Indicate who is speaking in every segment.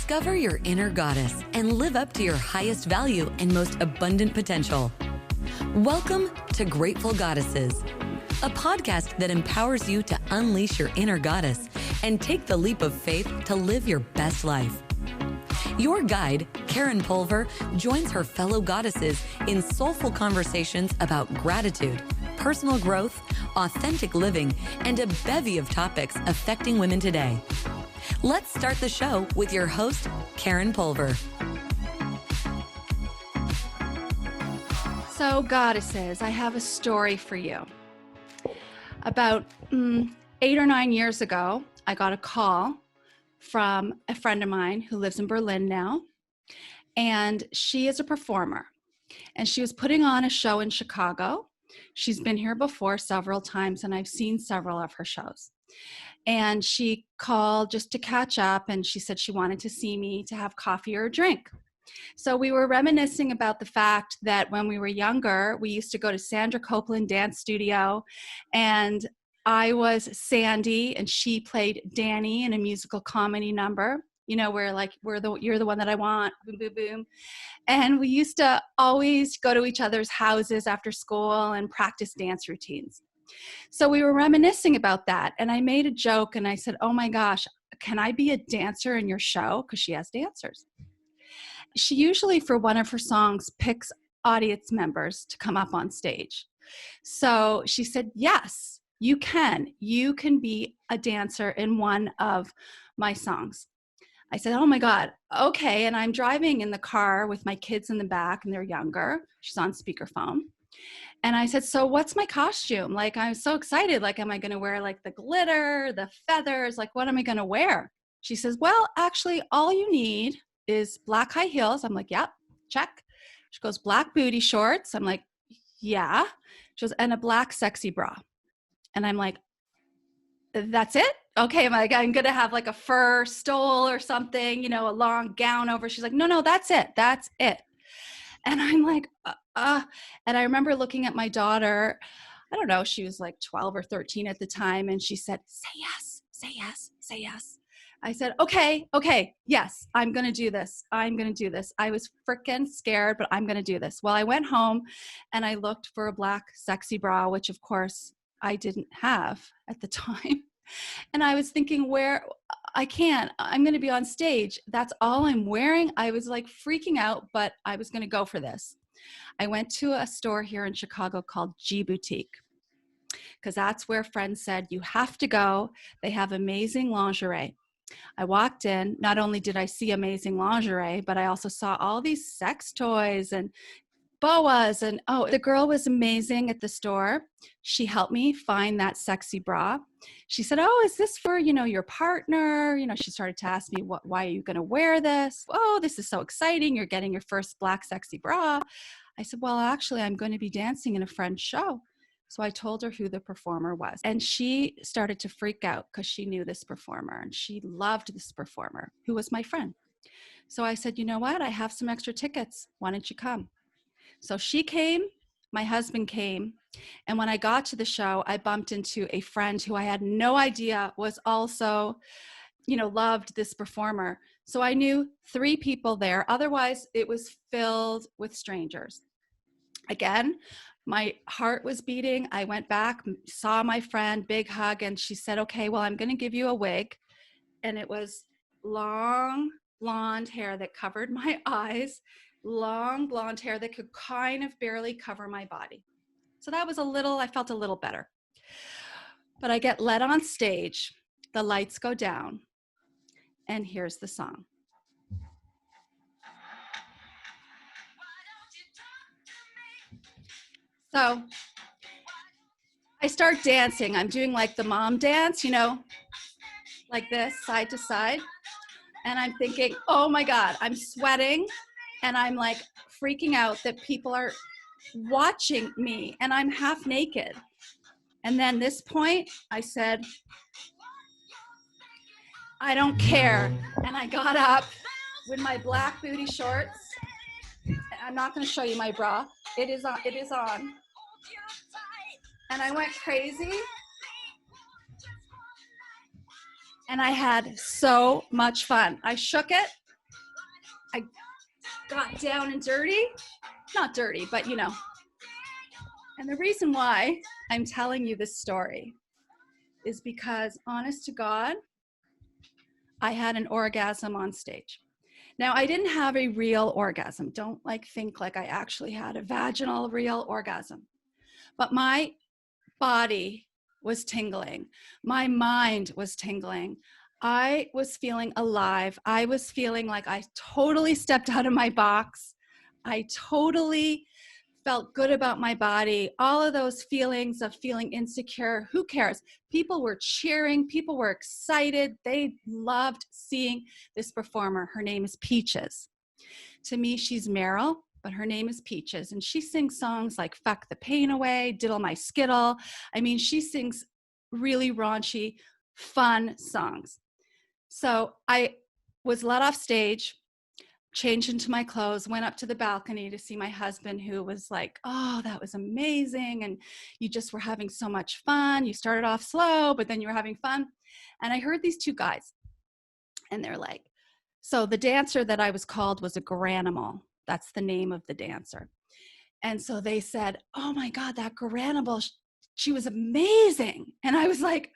Speaker 1: Discover your inner goddess and live up to your highest value and most abundant potential. Welcome to Grateful Goddesses, a podcast that empowers you to unleash your inner goddess and take the leap of faith to live your best life. Your guide, Karen Pulver, joins her fellow goddesses in soulful conversations about gratitude, personal growth, authentic living, and a bevy of topics affecting women today. Let's start the show with your host, Karen Pulver.
Speaker 2: So, goddesses, I have a story for you. About 8 or 9 years ago, I got a call from a friend of mine who lives in Berlin now, and she is a performer, and she was putting on a show in Chicago. She's been here before several times, and I've seen several of her shows. And she called just to catch up, and she said she wanted to see me to have coffee or a drink. So we were reminiscing about the fact that when we were younger, we used to go to Sandra Copeland Dance Studio, and I was Sandy, and she played Danny in a musical comedy number, you know, where like, you're the one that I want, boom, boom, boom. And we used to always go to each other's houses after school and practice dance routines. So we were reminiscing about that, and I made a joke, and I said, oh my gosh, can I be a dancer in your show? Because she has dancers. She usually, for one of her songs, picks audience members to come up on stage. So she said, yes, you can. You can be a dancer in one of my songs. I said, oh my God, okay. And I'm driving in the car with my kids in the back, and they're younger. She's on speakerphone. And I said, so what's my costume? Like, I'm so excited. Like, am I going to wear like the glitter, the feathers? Like, what am I going to wear? She says, well, actually, all you need is black high heels. I'm like, yep, check. She goes, black booty shorts. I'm like, yeah. She goes, and a black sexy bra. And I'm like, that's it? Okay. I'm like, I'm going to have like a fur stole or something, you know, a long gown over. She's like, no, that's it. That's it. And I'm like, and I remember looking at my daughter, I don't know, she was like 12 or 13 at the time. And she said, say yes, say yes, say yes. I said, okay, yes, I'm going to do this. I'm going to do this. I was freaking scared, but I'm going to do this. Well, I went home and I looked for a black sexy bra, which of course I didn't have at the time. And I was thinking, I'm going to be on stage. That's all I'm wearing. I was like freaking out, but I was going to go for this. I went to a store here in Chicago called G Boutique, because that's where friends said, you have to go. They have amazing lingerie. I walked in, not only did I see amazing lingerie, but I also saw all these sex toys and boas. And the girl was amazing at the store. She helped me find that sexy bra. She said, is this for, your partner? She started to ask me, why are you going to wear this? Oh, this is so exciting. You're getting your first black sexy bra. I said, well, actually, I'm going to be dancing in a friend's show. So I told her who the performer was, and she started to freak out because she knew this performer and she loved this performer who was my friend. So I said, you know what? I have some extra tickets. Why don't you come? So she came, my husband came, and when I got to the show, I bumped into a friend who I had no idea was also, loved this performer. So I knew 3 people there. Otherwise, it was filled with strangers. Again, my heart was beating. I went back, saw my friend, big hug, and she said, okay, well, I'm going to give you a wig. And it was long blonde hair that covered my eyes. Long blonde hair that could kind of barely cover my body. So that was I felt a little better. But I get led on stage, the lights go down, and here's the song. So I start dancing. I'm doing like the mom dance, like this, side to side. And I'm thinking, oh my God, I'm sweating. And I'm like freaking out that people are watching me and I'm half naked. And then this point I said, I don't care. And I got up with my black booty shorts. I'm not going to show you my bra. It is on. And I went crazy. And I had so much fun. I shook it. I got down and dirty. Not dirty, but you know. And the reason why I'm telling you this story is because, honest to God, I had an orgasm on stage. Now, I didn't have a real orgasm. Don't think like I actually had a vaginal real orgasm. But my body was tingling. My mind was tingling. I was feeling alive. I was feeling like I totally stepped out of my box. I totally felt good about my body. All of those feelings of feeling insecure, who cares? People were cheering. People were excited. They loved seeing this performer. Her name is Peaches. To me, she's Meryl, but her name is Peaches. And she sings songs like Fuck the Pain Away, Diddle My Skittle. I mean, she sings really raunchy, fun songs. So I was let off stage, changed into my clothes, went up to the balcony to see my husband, who was like, oh, that was amazing. And you just were having so much fun. You started off slow, but then you were having fun. And I heard these two guys, and they're like, so the dancer that I was called was a granimal. That's the name of the dancer. And so they said, oh my God, that granimal, she was amazing. And I was like,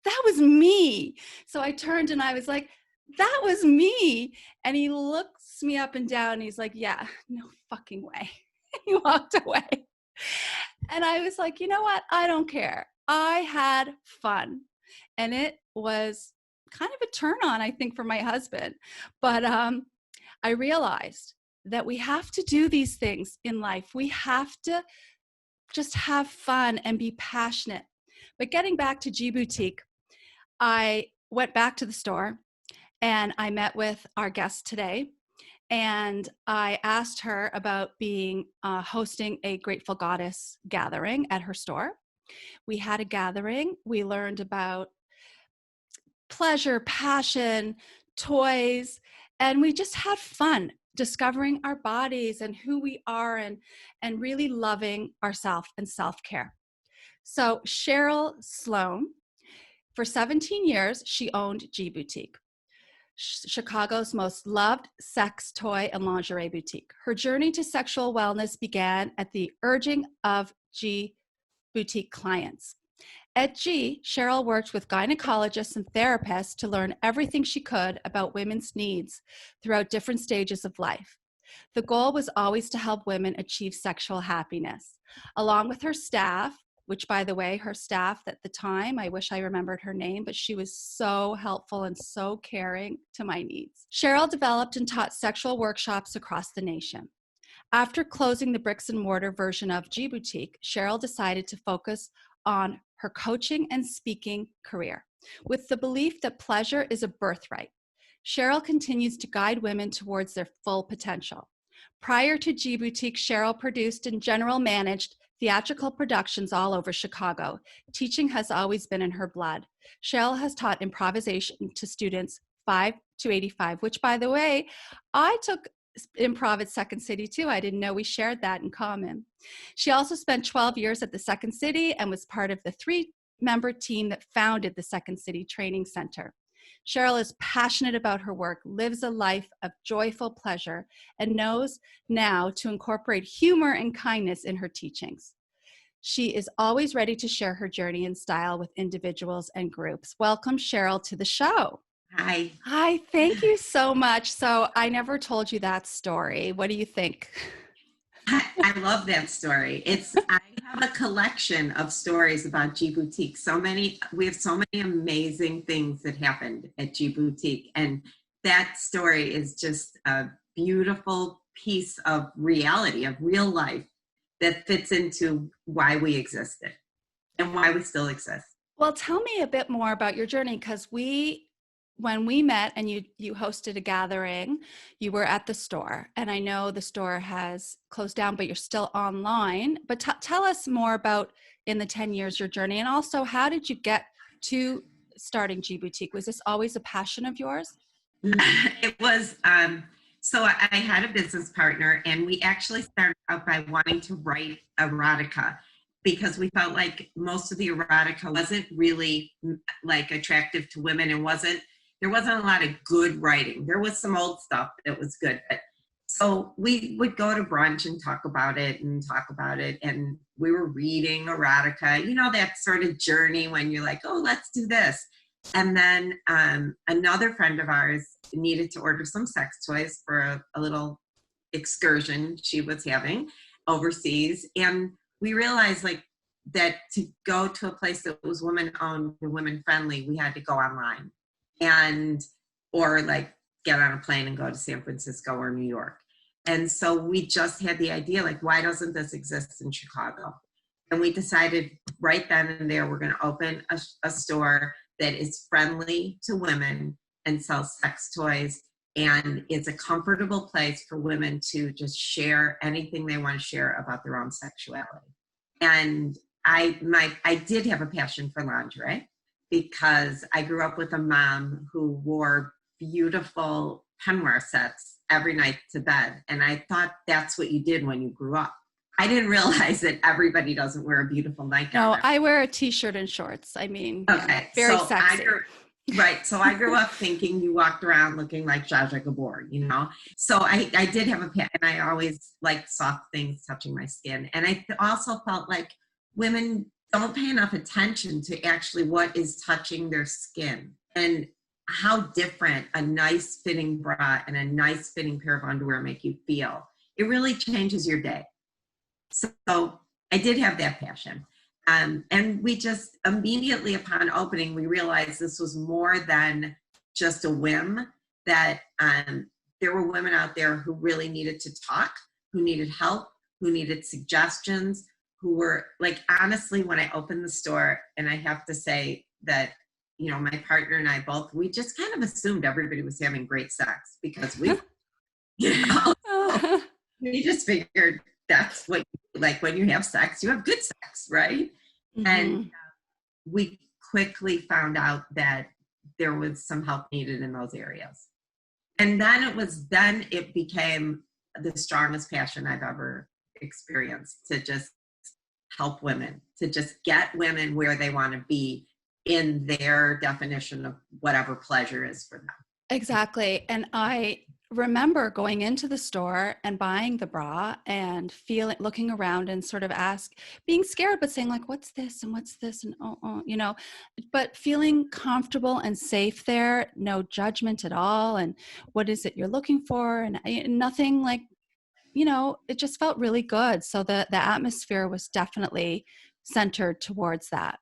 Speaker 2: that was me. So I turned and I was like, that was me. And he looks me up and down and he's like, yeah, no fucking way. He walked away. And I was like, you know what? I don't care. I had fun. And it was kind of a turn on, I think, for my husband. But I realized that we have to do these things in life. We have to just have fun and be passionate. But getting back to G Boutique, I went back to the store and I met with our guest today. And I asked her about being hosting a Grateful Goddess gathering at her store. We had a gathering. We learned about pleasure, passion, toys, and we just had fun discovering our bodies and who we are, and really loving ourselves and self-care. So Cheryl Sloane, for 17 years, she owned G Boutique, Chicago's most loved sex toy and lingerie boutique. Her journey to sexual wellness began at the urging of G Boutique clients. At G, Cheryl worked with gynecologists and therapists to learn everything she could about women's needs throughout different stages of life. The goal was always to help women achieve sexual happiness. Along with her staff, which, by the way, her staff at the time, I wish I remembered her name, but she was so helpful and so caring to my needs. Cheryl developed and taught sexual workshops across the nation. After closing the bricks and mortar version of G Boutique, Cheryl decided to focus on her coaching and speaking career, with the belief that pleasure is a birthright. Cheryl continues to guide women towards their full potential. Prior to G Boutique, Cheryl produced and general managed theatrical productions all over Chicago. Teaching has always been in her blood. Cheryl has taught improvisation to students 5 to 85, which, by the way, I took improv at Second City too. I didn't know we shared that in common. She also spent 12 years at the Second City and was part of the 3-member team that founded the Second City Training Center. Cheryl is passionate about her work, lives a life of joyful pleasure, and knows now to incorporate humor and kindness in her teachings. She is always ready to share her journey and style with individuals and groups. Welcome, Cheryl, to the show.
Speaker 3: Hi.
Speaker 2: Hi, thank you so much. So I never told you that story. What do you think?
Speaker 3: I love that story. I have a collection of stories about G Boutique. We have so many amazing things that happened at G Boutique. And that story is just a beautiful piece of reality, of real life, that fits into why we existed and why we still exist.
Speaker 2: Well, tell me a bit more about your journey, because when we met and you hosted a gathering, you were at the store, and I know the store has closed down, but you're still online. But tell us more about, in the 10 years, your journey, and also how did you get to starting G Boutique? Was this always a passion of yours?
Speaker 3: It was. So I had a business partner, and we actually started out by wanting to write erotica, because we felt like most of the erotica wasn't really like attractive to women, and there wasn't a lot of good writing. There was some old stuff that was good, but so we would go to brunch and talk about it. And we were reading erotica, you know, that sort of journey when you're like, oh, let's do this. And then another friend of ours needed to order some sex toys for a little excursion she was having overseas. And we realized like that to go to a place that was women owned and women friendly, we had to go online or like get on a plane and go to San Francisco or New York. And so we just had the idea, like, why doesn't this exist in Chicago? And we decided right then and there, we're going to open a store that is friendly to women and sells sex toys. And it's a comfortable place for women to just share anything they want to share about their own sexuality. And I did have a passion for lingerie because I grew up with a mom who wore beautiful penwear sets every night to bed. And I thought that's what you did when you grew up. I didn't realize that everybody doesn't wear a beautiful nightgown.
Speaker 2: No, I wear a t-shirt and shorts. I mean,
Speaker 3: okay,
Speaker 2: very
Speaker 3: so
Speaker 2: sexy.
Speaker 3: So I grew up thinking you walked around looking like Zsa Zsa Gabor, you know? So I did have and I always liked soft things touching my skin. And I also felt like women don't pay enough attention to actually what is touching their skin and how different a nice fitting bra and a nice fitting pair of underwear make you feel. It really changes your day. So I did have that passion. And we just immediately upon opening, we realized this was more than just a whim, that there were women out there who really needed to talk, who needed help, who needed suggestions, who were like, honestly, when I opened the store, and I have to say that, you know, my partner and I both, we just kind of assumed everybody was having great sex because we, you know, we just figured that's what, like when you have sex, you have good sex, right? Mm-hmm. And we quickly found out that there was some help needed in those areas. And then it became the strongest passion I've ever experienced, to just help women, to just get women where they want to be in their definition of whatever pleasure is for them.
Speaker 2: Exactly. And I remember going into the store and buying the bra and looking around and sort of being scared, but saying like, what's this? And what's this? And you know, but feeling comfortable and safe there, no judgment at all. And what is it you're looking for? And nothing like, you know, it just felt really good. So the atmosphere was definitely centered towards that.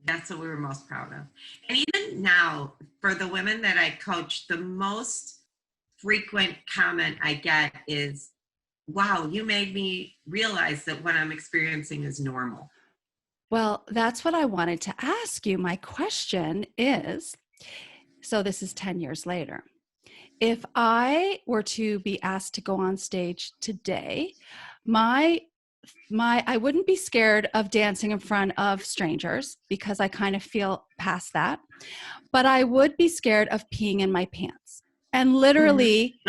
Speaker 3: That's what we were most proud of. And even now, for the women that I coach, the most frequent comment I get is, wow, you made me realize that what I'm experiencing is normal.
Speaker 2: Well, that's what I wanted to ask you. My question is, so this is 10 years later. If I were to be asked to go on stage today, I wouldn't be scared of dancing in front of strangers because I kind of feel past that, but I would be scared of peeing in my pants. And literally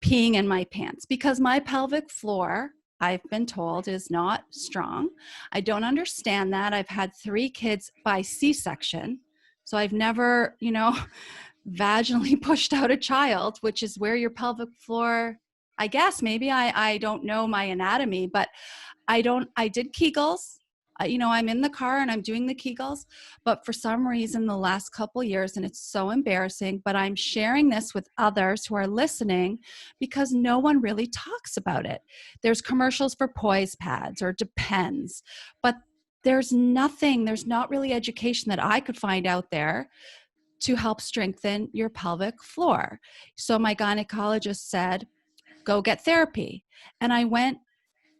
Speaker 2: peeing in my pants because my pelvic floor, I've been told, is not strong. I don't understand that. I've had 3 kids by C-section. So I've never, you know, vaginally pushed out a child, which is where your pelvic floor, I guess, maybe I don't know my anatomy, but I did Kegels. You know, I'm in the car and I'm doing the Kegels, but for some reason the last couple years, and it's so embarrassing, but I'm sharing this with others who are listening because no one really talks about it. There's commercials for poise pads or Depends, but there's not really education that I could find out there to help strengthen your pelvic floor. So my gynecologist said, go get therapy. And I went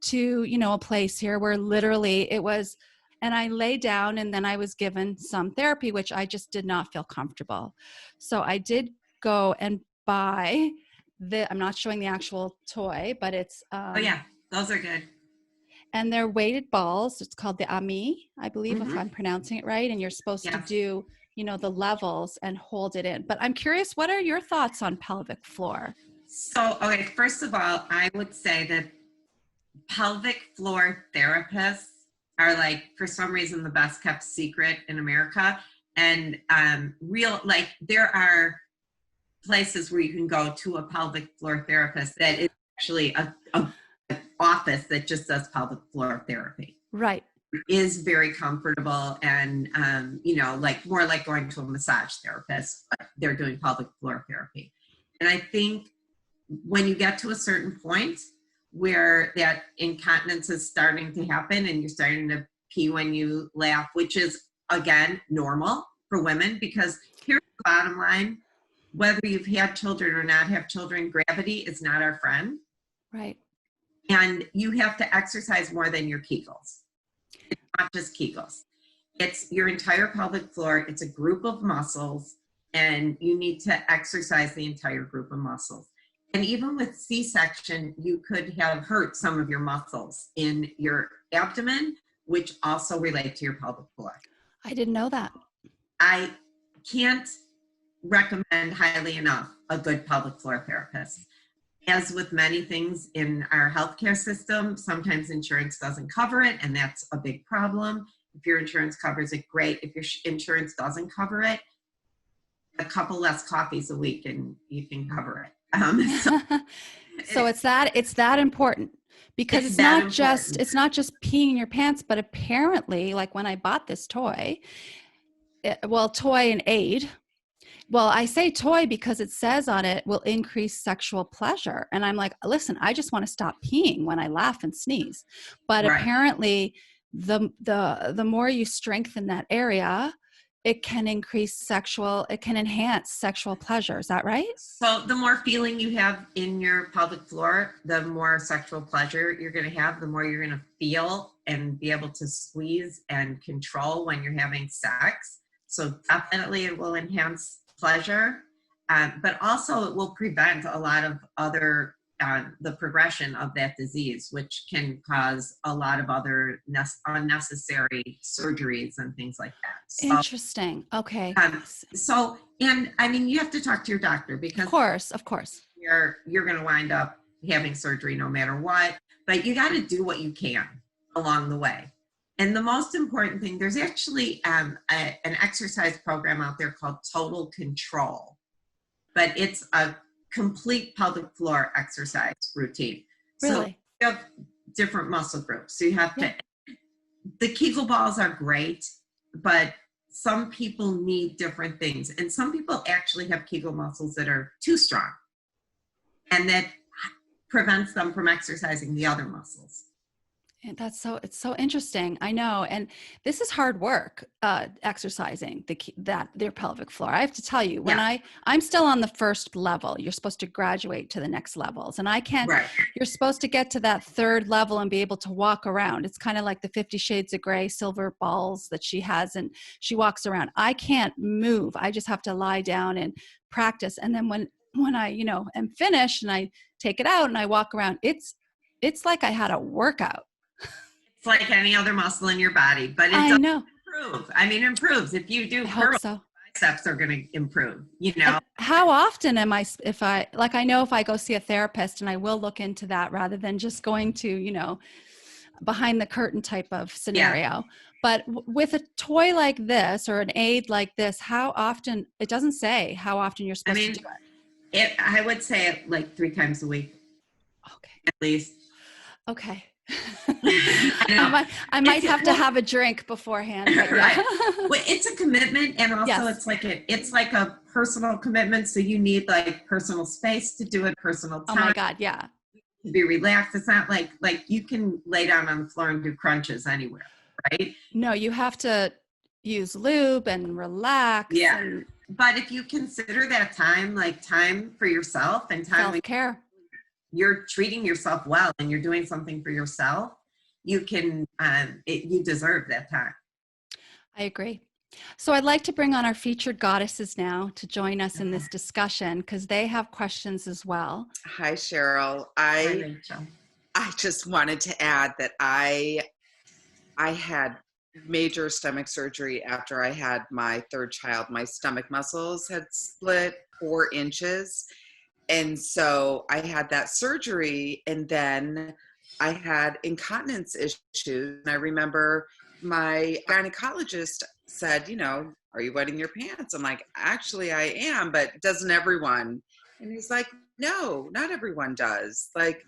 Speaker 2: to, you know, a place here where literally it was, and I lay down and then I was given some therapy, which I just did not feel comfortable. So I did go and buy I'm not showing the actual toy, but it's.
Speaker 3: Oh yeah, those are good.
Speaker 2: And they're weighted balls. It's called the Ami, I believe, if I'm pronouncing it right. And you're supposed to do, you know, the levels and hold it in. But I'm curious, what are your thoughts on pelvic floor?
Speaker 3: So, okay, first of all, I would say that pelvic floor therapists are like, for some reason, the best kept secret in America. And like there are places where you can go to a pelvic floor therapist that is actually a office that just does pelvic floor therapy.
Speaker 2: Right.
Speaker 3: Is very comfortable and, like more like going to a massage therapist, but they're doing pelvic floor therapy. And I think when you get to a certain point where that incontinence is starting to happen and you're starting to pee when you laugh, which is, again, normal for women, because here's the bottom line: whether you've had children or not have children, gravity is not our friend.
Speaker 2: Right.
Speaker 3: And you have to exercise more than your Kegels. It's not just Kegels. It's your entire pelvic floor. It's a group of muscles, and you need to exercise the entire group of muscles. And even with C-section, you could have hurt some of your muscles in your abdomen, which also relate to your pelvic floor.
Speaker 2: I didn't know that.
Speaker 3: I can't recommend highly enough a good pelvic floor therapist. As with many things in our healthcare system, sometimes insurance doesn't cover it, and that's a big problem. If your insurance covers it, great. If your insurance doesn't cover it, a couple less coffees a week and you can cover it.
Speaker 2: So it's that important, because it's not just peeing in your pants, but apparently, like when I bought this toy, toy and aid. Well, I say toy because it says on it will increase sexual pleasure. And I'm like, listen, I just want to stop peeing when I laugh and sneeze. But
Speaker 3: Right.
Speaker 2: Apparently the more you strengthen that area, it can enhance sexual pleasure. Is that right?
Speaker 3: So the more feeling you have in your pelvic floor, the more sexual pleasure you're going to have, the more you're going to feel and be able to squeeze and control when you're having sex. So definitely it will enhance pleasure, but also it will prevent a lot of other, the progression of that disease, which can cause a lot of other unnecessary surgeries and things like that. So,
Speaker 2: interesting. Okay.
Speaker 3: And I mean, you have to talk to your doctor, because
Speaker 2: of course,
Speaker 3: you're going to wind up having surgery no matter what, but you got to do what you can along the way. And the most important thing, there's actually an exercise program out there called Total Control, but it's a complete pelvic floor exercise routine.
Speaker 2: Really?
Speaker 3: So you have different muscle groups. So you have the Kegel balls are great, but some people need different things. And some people actually have Kegel muscles that are too strong, and that prevents them from exercising the other muscles.
Speaker 2: And it's so interesting. I know. And this is hard work, exercising their pelvic floor. I have to tell you, when I'm still on the first level, you're supposed to graduate to the next levels. And I can't, You're supposed to get to that third level and be able to walk around. It's kind of like the 50 Shades of Grey silver balls that she has, and she walks around. I can't move. I just have to lie down and practice. And then when I, am finished and I take it out and I walk around, it's like I had a workout.
Speaker 3: It's like any other muscle in your body, but it doesn't improve. I mean, it improves. If you do curls, biceps are going to improve, And
Speaker 2: how often am I, I know if I go see a therapist, and I will look into that rather than just going to, behind the curtain type of scenario. Yeah. But with a toy like this or an aid like this, how often, it doesn't say how often you're supposed to do it.
Speaker 3: I would say it like 3 times a week.
Speaker 2: Okay.
Speaker 3: At least.
Speaker 2: Okay. I might have to have a drink beforehand. But
Speaker 3: right. Well, it's a commitment, and also it's like a personal commitment. So you need like personal space to do it, personal time.
Speaker 2: Oh my God, yeah.
Speaker 3: To be relaxed. It's not like you can lay down on the floor and do crunches anywhere, right?
Speaker 2: No, you have to use lube and relax.
Speaker 3: Yeah. But if you consider that time, like time for yourself and time
Speaker 2: self-care.
Speaker 3: You're treating yourself well and you're doing something for yourself, you can, you deserve that time.
Speaker 2: I agree. So I'd like to bring on our featured goddesses now to join us in this discussion, because they have questions as well.
Speaker 4: Hi, Cheryl.
Speaker 3: Hi, Rachel.
Speaker 4: I just wanted to add that I had major stomach surgery after I had my third child. My stomach muscles had split 4 inches. And so I had that surgery, and then I had incontinence issues. And I remember my gynecologist said, are you wetting your pants? I'm like, actually I am, but doesn't everyone? And he's like, no, not everyone does. Like,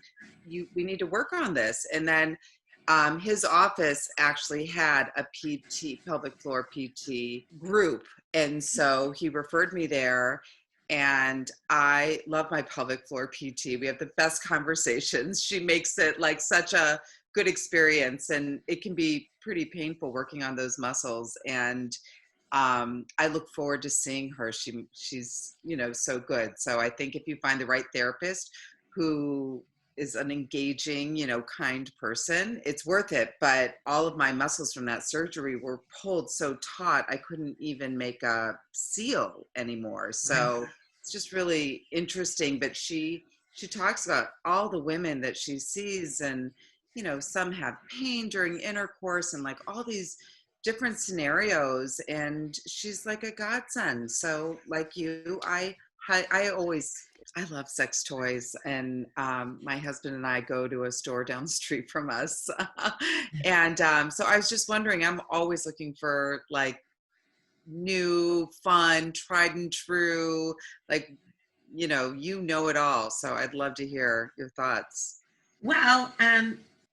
Speaker 4: we need to work on this. And then his office actually had a PT, pelvic floor PT group. And so he referred me there. And I love my pelvic floor PT. We have the best conversations. She makes it like such a good experience, and it can be pretty painful working on those muscles. And I look forward to seeing her. She's, so good. So I think if you find the right therapist who is an engaging, kind person, it's worth it. But all of my muscles from that surgery were pulled so taut, I couldn't even make a seal anymore. So it's just really interesting. But she talks about all the women that she sees, and, some have pain during intercourse and like all these different scenarios, and she's like a godsend. So like you, I love sex toys, and my husband and I go to a store down the street from us. And so I was just wondering, I'm always looking for like new, fun, tried and true, like, you know it all. So I'd love to hear your thoughts.
Speaker 3: Well,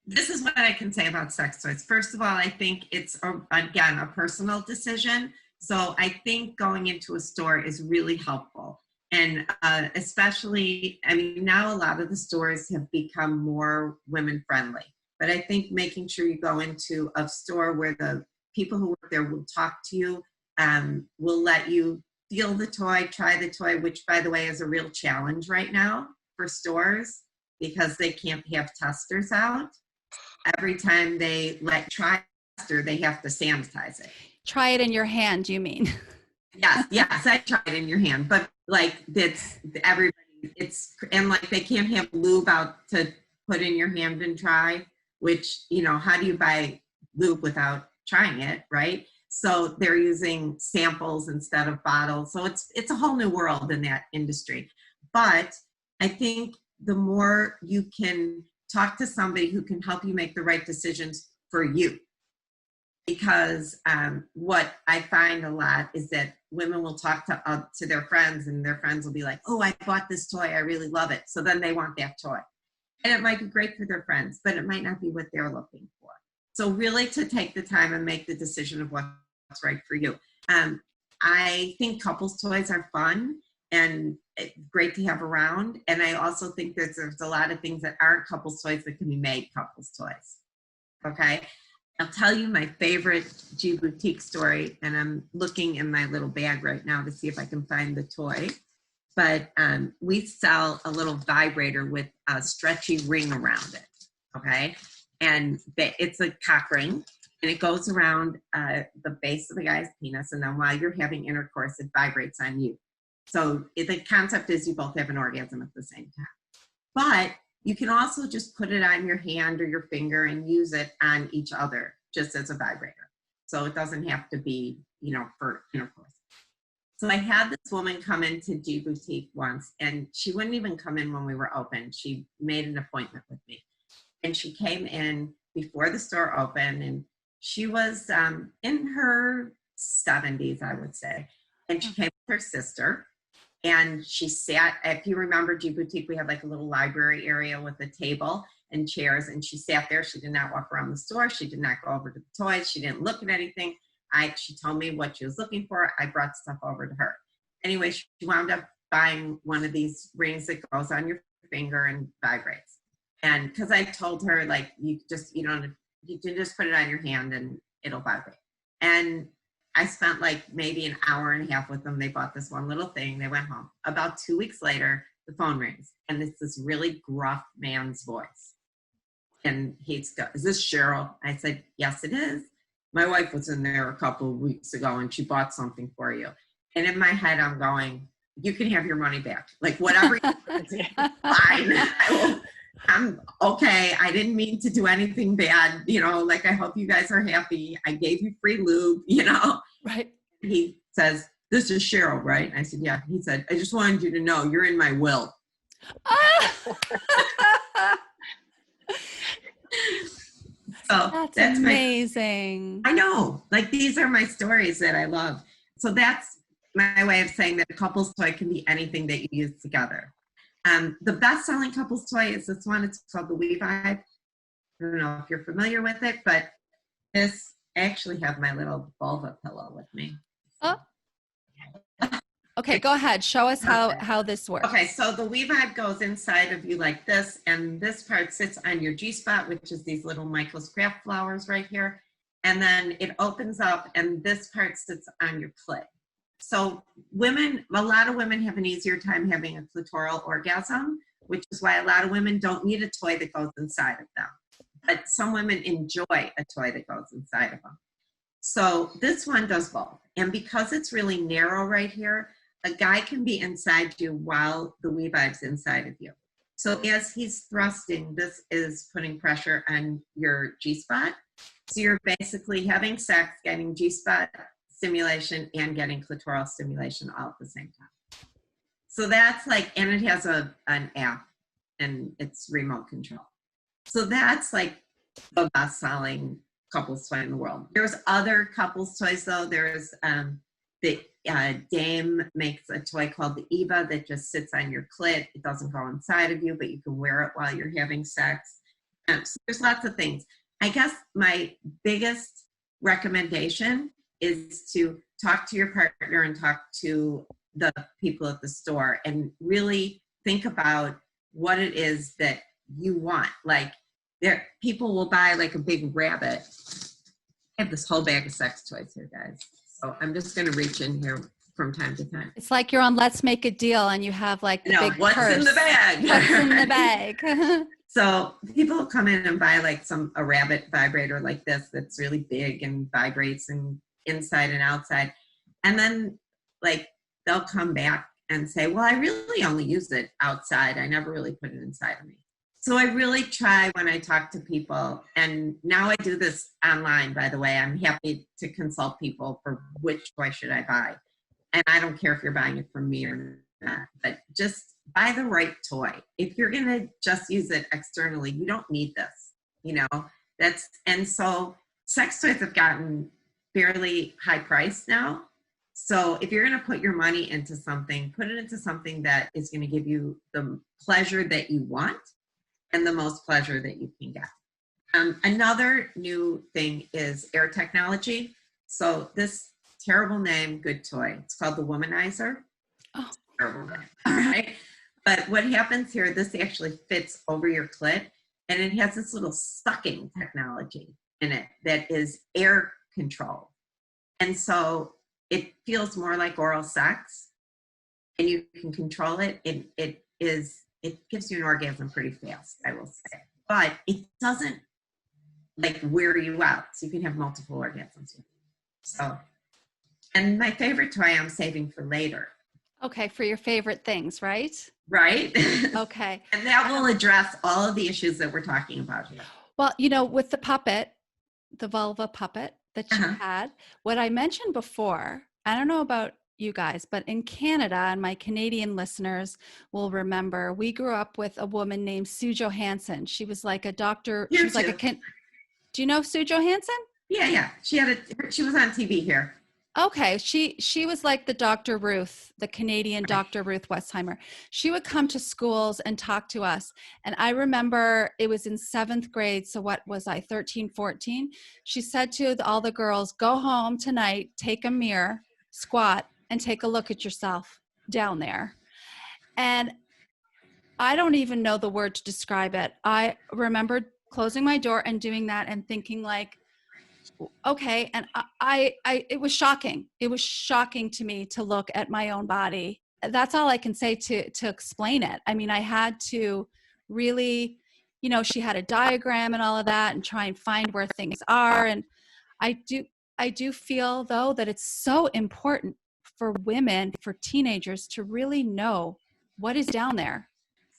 Speaker 3: this is what I can say about sex toys. First of all, I think it's, again, a personal decision. So I think going into a store is really helpful. And especially, I mean, now a lot of the stores have become more women friendly. But I think making sure you go into a store where the people who work there will talk to you, will let you feel the toy, try the toy, which, by the way, is a real challenge right now for stores because they can't have testers out. Every time they try a tester, they have to sanitize it.
Speaker 2: Try it in your hand, you mean?
Speaker 3: Yes, I tried it in your hand, but like everybody, and like they can't have lube out to put in your hand and try, which, how do you buy lube without trying it, right? So they're using samples instead of bottles. So it's a whole new world in that industry. But I think the more you can talk to somebody who can help you make the right decisions for you. Because what I find a lot is that women will talk to their friends, and their friends will be like, oh, I bought this toy, I really love it. So then they want that toy. And it might be great for their friends, but it might not be what they're looking for. So really to take the time and make the decision of what's right for you. I think couples toys are fun and great to have around. And I also think there's a lot of things that aren't couples toys that can be made couples toys. Okay. I'll tell you my favorite G Boutique story, and I'm looking in my little bag right now to see if I can find the toy. But we sell a little vibrator with a stretchy ring around it. Okay. And it's a cock ring, and it goes around the base of the guy's penis. And then while you're having intercourse, it vibrates on you. So the concept is you both have an orgasm at the same time. But you can also just put it on your hand or your finger and use it on each other just as a vibrator. So it doesn't have to be, for intercourse. So I had this woman come into G Boutique once, and she wouldn't even come in when we were open. She made an appointment with me. And she came in before the store opened, and she was in her 70s, I would say. And she came with her sister. And she sat, if you remember G Boutique, we had like a little library area with a table and chairs, and she sat there. She did not walk around the store. She did not go over to the toys. She didn't look at anything. She told me what she was looking for. I brought stuff over to her. Anyway, she wound up buying one of these rings that goes on your finger and vibrates. And because I told her, like, you can just put it on your hand and it'll vibrate. And I spent like maybe an hour and a half with them. They bought this one little thing. They went home. About 2 weeks later, the phone rings, and it's this really gruff man's voice. And he's go, is this Cheryl? I said, yes, it is. My wife was in there a couple of weeks ago, and she bought something for you. And in my head, I'm going, you can have your money back. Like, whatever you want, fine. I'm okay. I didn't mean to do anything bad. Like, I hope you guys are happy. I gave you free lube,
Speaker 2: Right.
Speaker 3: He says, this is Cheryl, right? I said, yeah. He said, I just wanted you to know you're in my will. So
Speaker 2: That's amazing.
Speaker 3: I know. Like, these are my stories that I love. So that's my way of saying that a couple's toy can be anything that you use together. The best-selling couple's toy is this one. It's called the We Vibe. I don't know if you're familiar with it, but I actually have my little vulva pillow with me.
Speaker 2: Oh. Okay, go ahead. Show us how this works.
Speaker 3: Okay, so the We Vibe goes inside of you like this, and this part sits on your G-spot, which is these little Michael's Craft flowers right here. And then it opens up, and this part sits on your clit. So a lot of women have an easier time having a clitoral orgasm, which is why a lot of women don't need a toy that goes inside of them. But some women enjoy a toy that goes inside of them. So this one does both. And because it's really narrow right here, a guy can be inside you while the We Vibe's inside of you. So as he's thrusting, this is putting pressure on your G-spot. So you're basically having sex, getting G-spot stimulation and getting clitoral stimulation all at the same time. So that's like, and it has an app and it's remote control. So that's like the best-selling couples toy in the world. There's other couples toys though. There's the Dame makes a toy called the Eva that just sits on your clit. It doesn't go inside of you, but you can wear it while you're having sex. So there's lots of things. I guess my biggest recommendation is to talk to your partner and talk to the people at the store and really think about what it is that you want. Like people will buy like a big rabbit. I have this whole bag of sex toys here, guys. So I'm just going to reach in here from time to time.
Speaker 2: It's like you're on Let's Make a Deal and you have like the big
Speaker 3: what's
Speaker 2: purse.
Speaker 3: in the bag?
Speaker 2: What's in the bag?
Speaker 3: So people will come in and buy like a rabbit vibrator like this that's really big and vibrates and inside and outside. And then like they'll come back and say, well, I really only use it outside. I never really put it inside of me. So I really try when I talk to people, and now I do this online, by the way. I'm happy to consult people for which toy should I buy. And I don't care if you're buying it from me or not, but just buy the right toy. If you're going to just use it externally, you don't need this, and so sex toys have gotten fairly high priced now. So if you're going to put your money into something, put it into something that is going to give you the pleasure that you want and the most pleasure that you can get. Another new thing is air technology. So this terrible name, good toy. It's called the Womanizer.
Speaker 2: Oh.
Speaker 3: Terrible name. All right. But what happens here, this actually fits over your clit, and it has this little sucking technology in it that is air controlled. And so it feels more like oral sex, and you can control it. It gives you an orgasm pretty fast, I will say. But it doesn't like wear you out. So you can have multiple orgasms. So, and my favorite toy I'm saving for later.
Speaker 2: Okay, for your favorite things, right?
Speaker 3: Right.
Speaker 2: Okay.
Speaker 3: And that will address all of the issues that we're talking about here.
Speaker 2: Well, with the puppet, the vulva puppet that you had, what I mentioned before, I don't know about you guys, but in Canada, and my Canadian listeners will remember, we grew up with a woman named Sue Johansson. She was like a doctor. She was like do you know Sue Johansson?
Speaker 3: Yeah. She was on TV here.
Speaker 2: Okay. She was like the Dr. Ruth, the Canadian Dr. Ruth Westheimer. She would come to schools and talk to us. And I remember it was in 7th grade. So what was I, 13, 14? She said to all the girls, go home tonight, take a mirror, squat, and take a look at yourself down there. And I don't even know the word to describe it. I remember closing my door and doing that and thinking like, okay. And it was shocking. It was shocking to me to look at my own body. That's all I can say to explain it. I mean, I had to really, she had a diagram and all of that and try and find where things are. And I do feel though that it's so important for women, for teenagers to really know what is down there.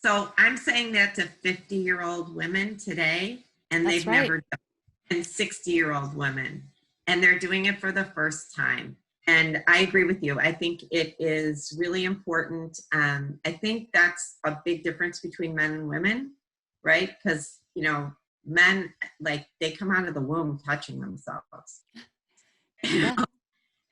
Speaker 3: So I'm saying that to 50-year-old women today, and
Speaker 2: That's
Speaker 3: they've
Speaker 2: right.
Speaker 3: never done it, and 60-year-old women, and they're doing it for the first time. And I agree with you. I think it is really important. I think that's a big difference between men and women, right? Because, men, like, they come out of the womb touching themselves.
Speaker 2: Yeah.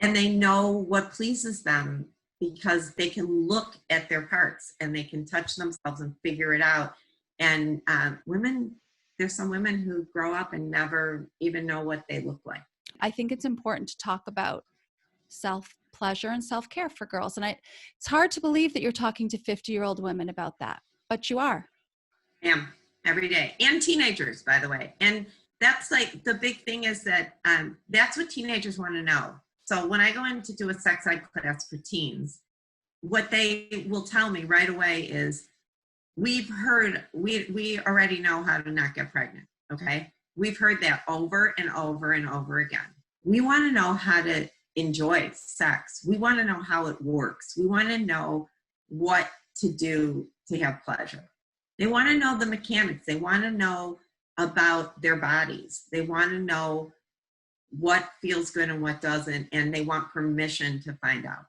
Speaker 3: and they know what pleases them because they can look at their parts and they can touch themselves and figure it out. And women, there's some women who grow up and never even know what they look like.
Speaker 2: I think it's important to talk about self-pleasure and self-care for girls. And it's hard to believe that you're talking to 50-year-old women about that, but you are.
Speaker 3: I am, every day. And teenagers, by the way. And that's like, the big thing is that that's what teenagers want to know. So when I go in to do a sex ed class for teens, what they will tell me right away is, we've heard, we already know how to not get pregnant, okay? We've heard that over and over and over again. We want to know how to enjoy sex. We want to know how it works. We want to know what to do to have pleasure. They want to know the mechanics. They want to know about their bodies. They want to know what feels good and what doesn't, and they want permission to find out.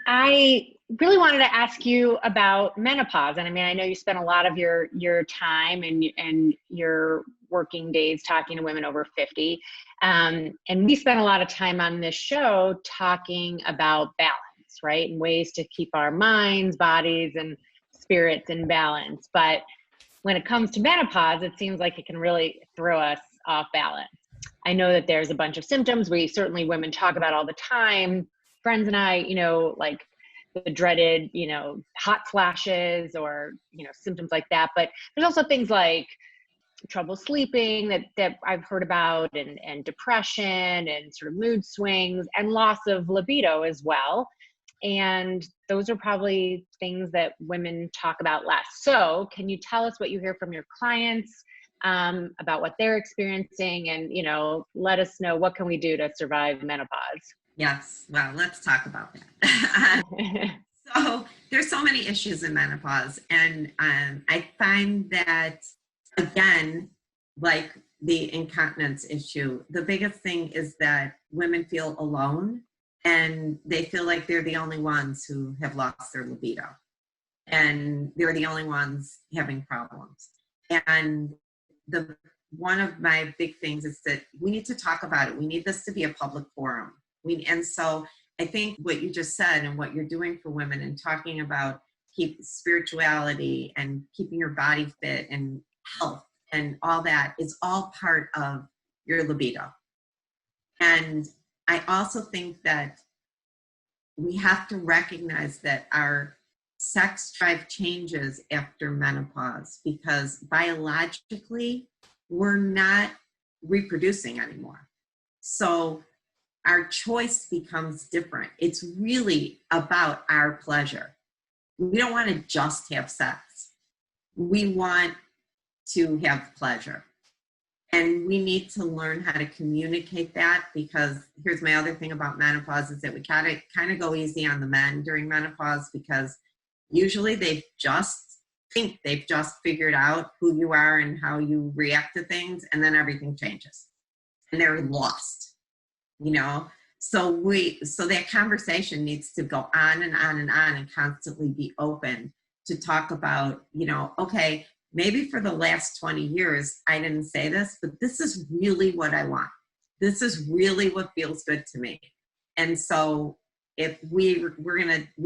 Speaker 5: I really wanted to ask you about menopause. And I mean, I know you spent a lot of your time and your working days talking to women over 50. And we spent a lot of time on this show talking about balance, right? And ways to keep our minds, bodies, and spirits in balance. But when it comes to menopause, it seems like it can really throw us off balance. I know that there's a bunch of symptoms certainly women talk about all the time. Friends and I, like the dreaded, hot flashes or, symptoms like that. But there's also things like trouble sleeping that I've heard about, and depression and sort of mood swings and loss of libido as well. And those are probably things that women talk about less. So can you tell us what you hear from your clients about what they're experiencing, and, let us know, what can we do to survive menopause?
Speaker 3: Yes. Well, let's talk about that. So there's so many issues in menopause. And I find that, again, like the incontinence issue, the biggest thing is that women feel alone, and they feel like they're the only ones who have lost their libido, and they're the only ones having problems. And one of my big things is that we need to talk about it. We need this to be a public forum. And so I think what you just said and what you're doing for women and talking about spirituality and keeping your body fit and health and all that is all part of your libido. And I also think that we have to recognize that our sex drive changes after menopause, because biologically we're not reproducing anymore. So our choice becomes different. It's really about our pleasure. We don't want to just have sex. We want to have pleasure. And we need to learn how to communicate that, because here's my other thing about menopause is that we kind of go easy on the men during menopause, because usually they just think they've just figured out who you are and how you react to things, and then everything changes and they're lost. So that conversation needs to go on and on and on, and constantly be open to talk about, okay, maybe for the last 20 years, I didn't say this, but this is really what I want. This is really what feels good to me. And so if we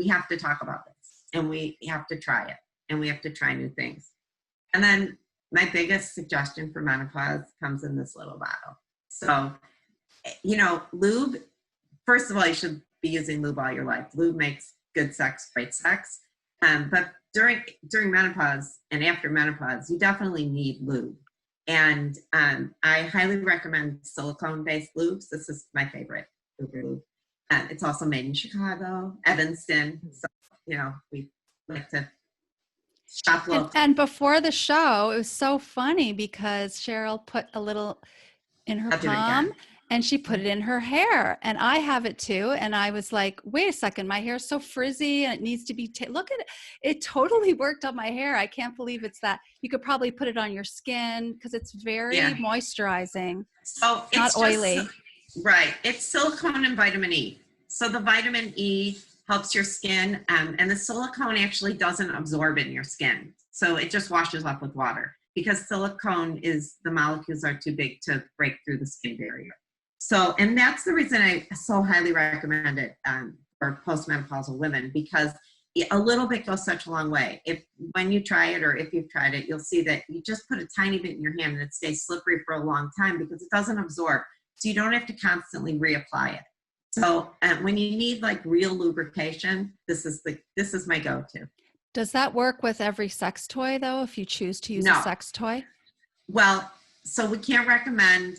Speaker 3: have to talk about this, and we have to try it, and we have to try new things. And then my biggest suggestion for menopause comes in this little bottle. So, lube, first of all, you should be using lube all your life. Lube makes good sex, great sex. But during menopause and after menopause, you definitely need lube. And I highly recommend silicone-based lubes. This is my favorite lube. It's also made in Chicago, Evanston. So, we like to shop local.
Speaker 2: And before the show, it was so funny because Cheryl put a little in her palm, and she put it in her hair, and I have it too. And I was like, wait a second, my hair is so frizzy and it needs to be, look at it. It totally worked on my hair. I can't believe it's that. You could probably put it on your skin because it's very moisturizing. So it's not oily.
Speaker 3: Right. It's silicone and vitamin E. So the vitamin E helps your skin, and the silicone actually doesn't absorb in your skin. So it just washes off with water, because silicone the molecules are too big to break through the skin barrier. So, and that's the reason I so highly recommend it for postmenopausal women, because a little bit goes such a long way. When you try it, or if you've tried it, you'll see that you just put a tiny bit in your hand and it stays slippery for a long time because it doesn't absorb. So you don't have to constantly reapply it. So when you need like real lubrication, this is my go-to.
Speaker 2: Does that work with every sex toy though, if you choose to use
Speaker 3: No.
Speaker 2: a sex toy?
Speaker 3: Well, so we can't recommend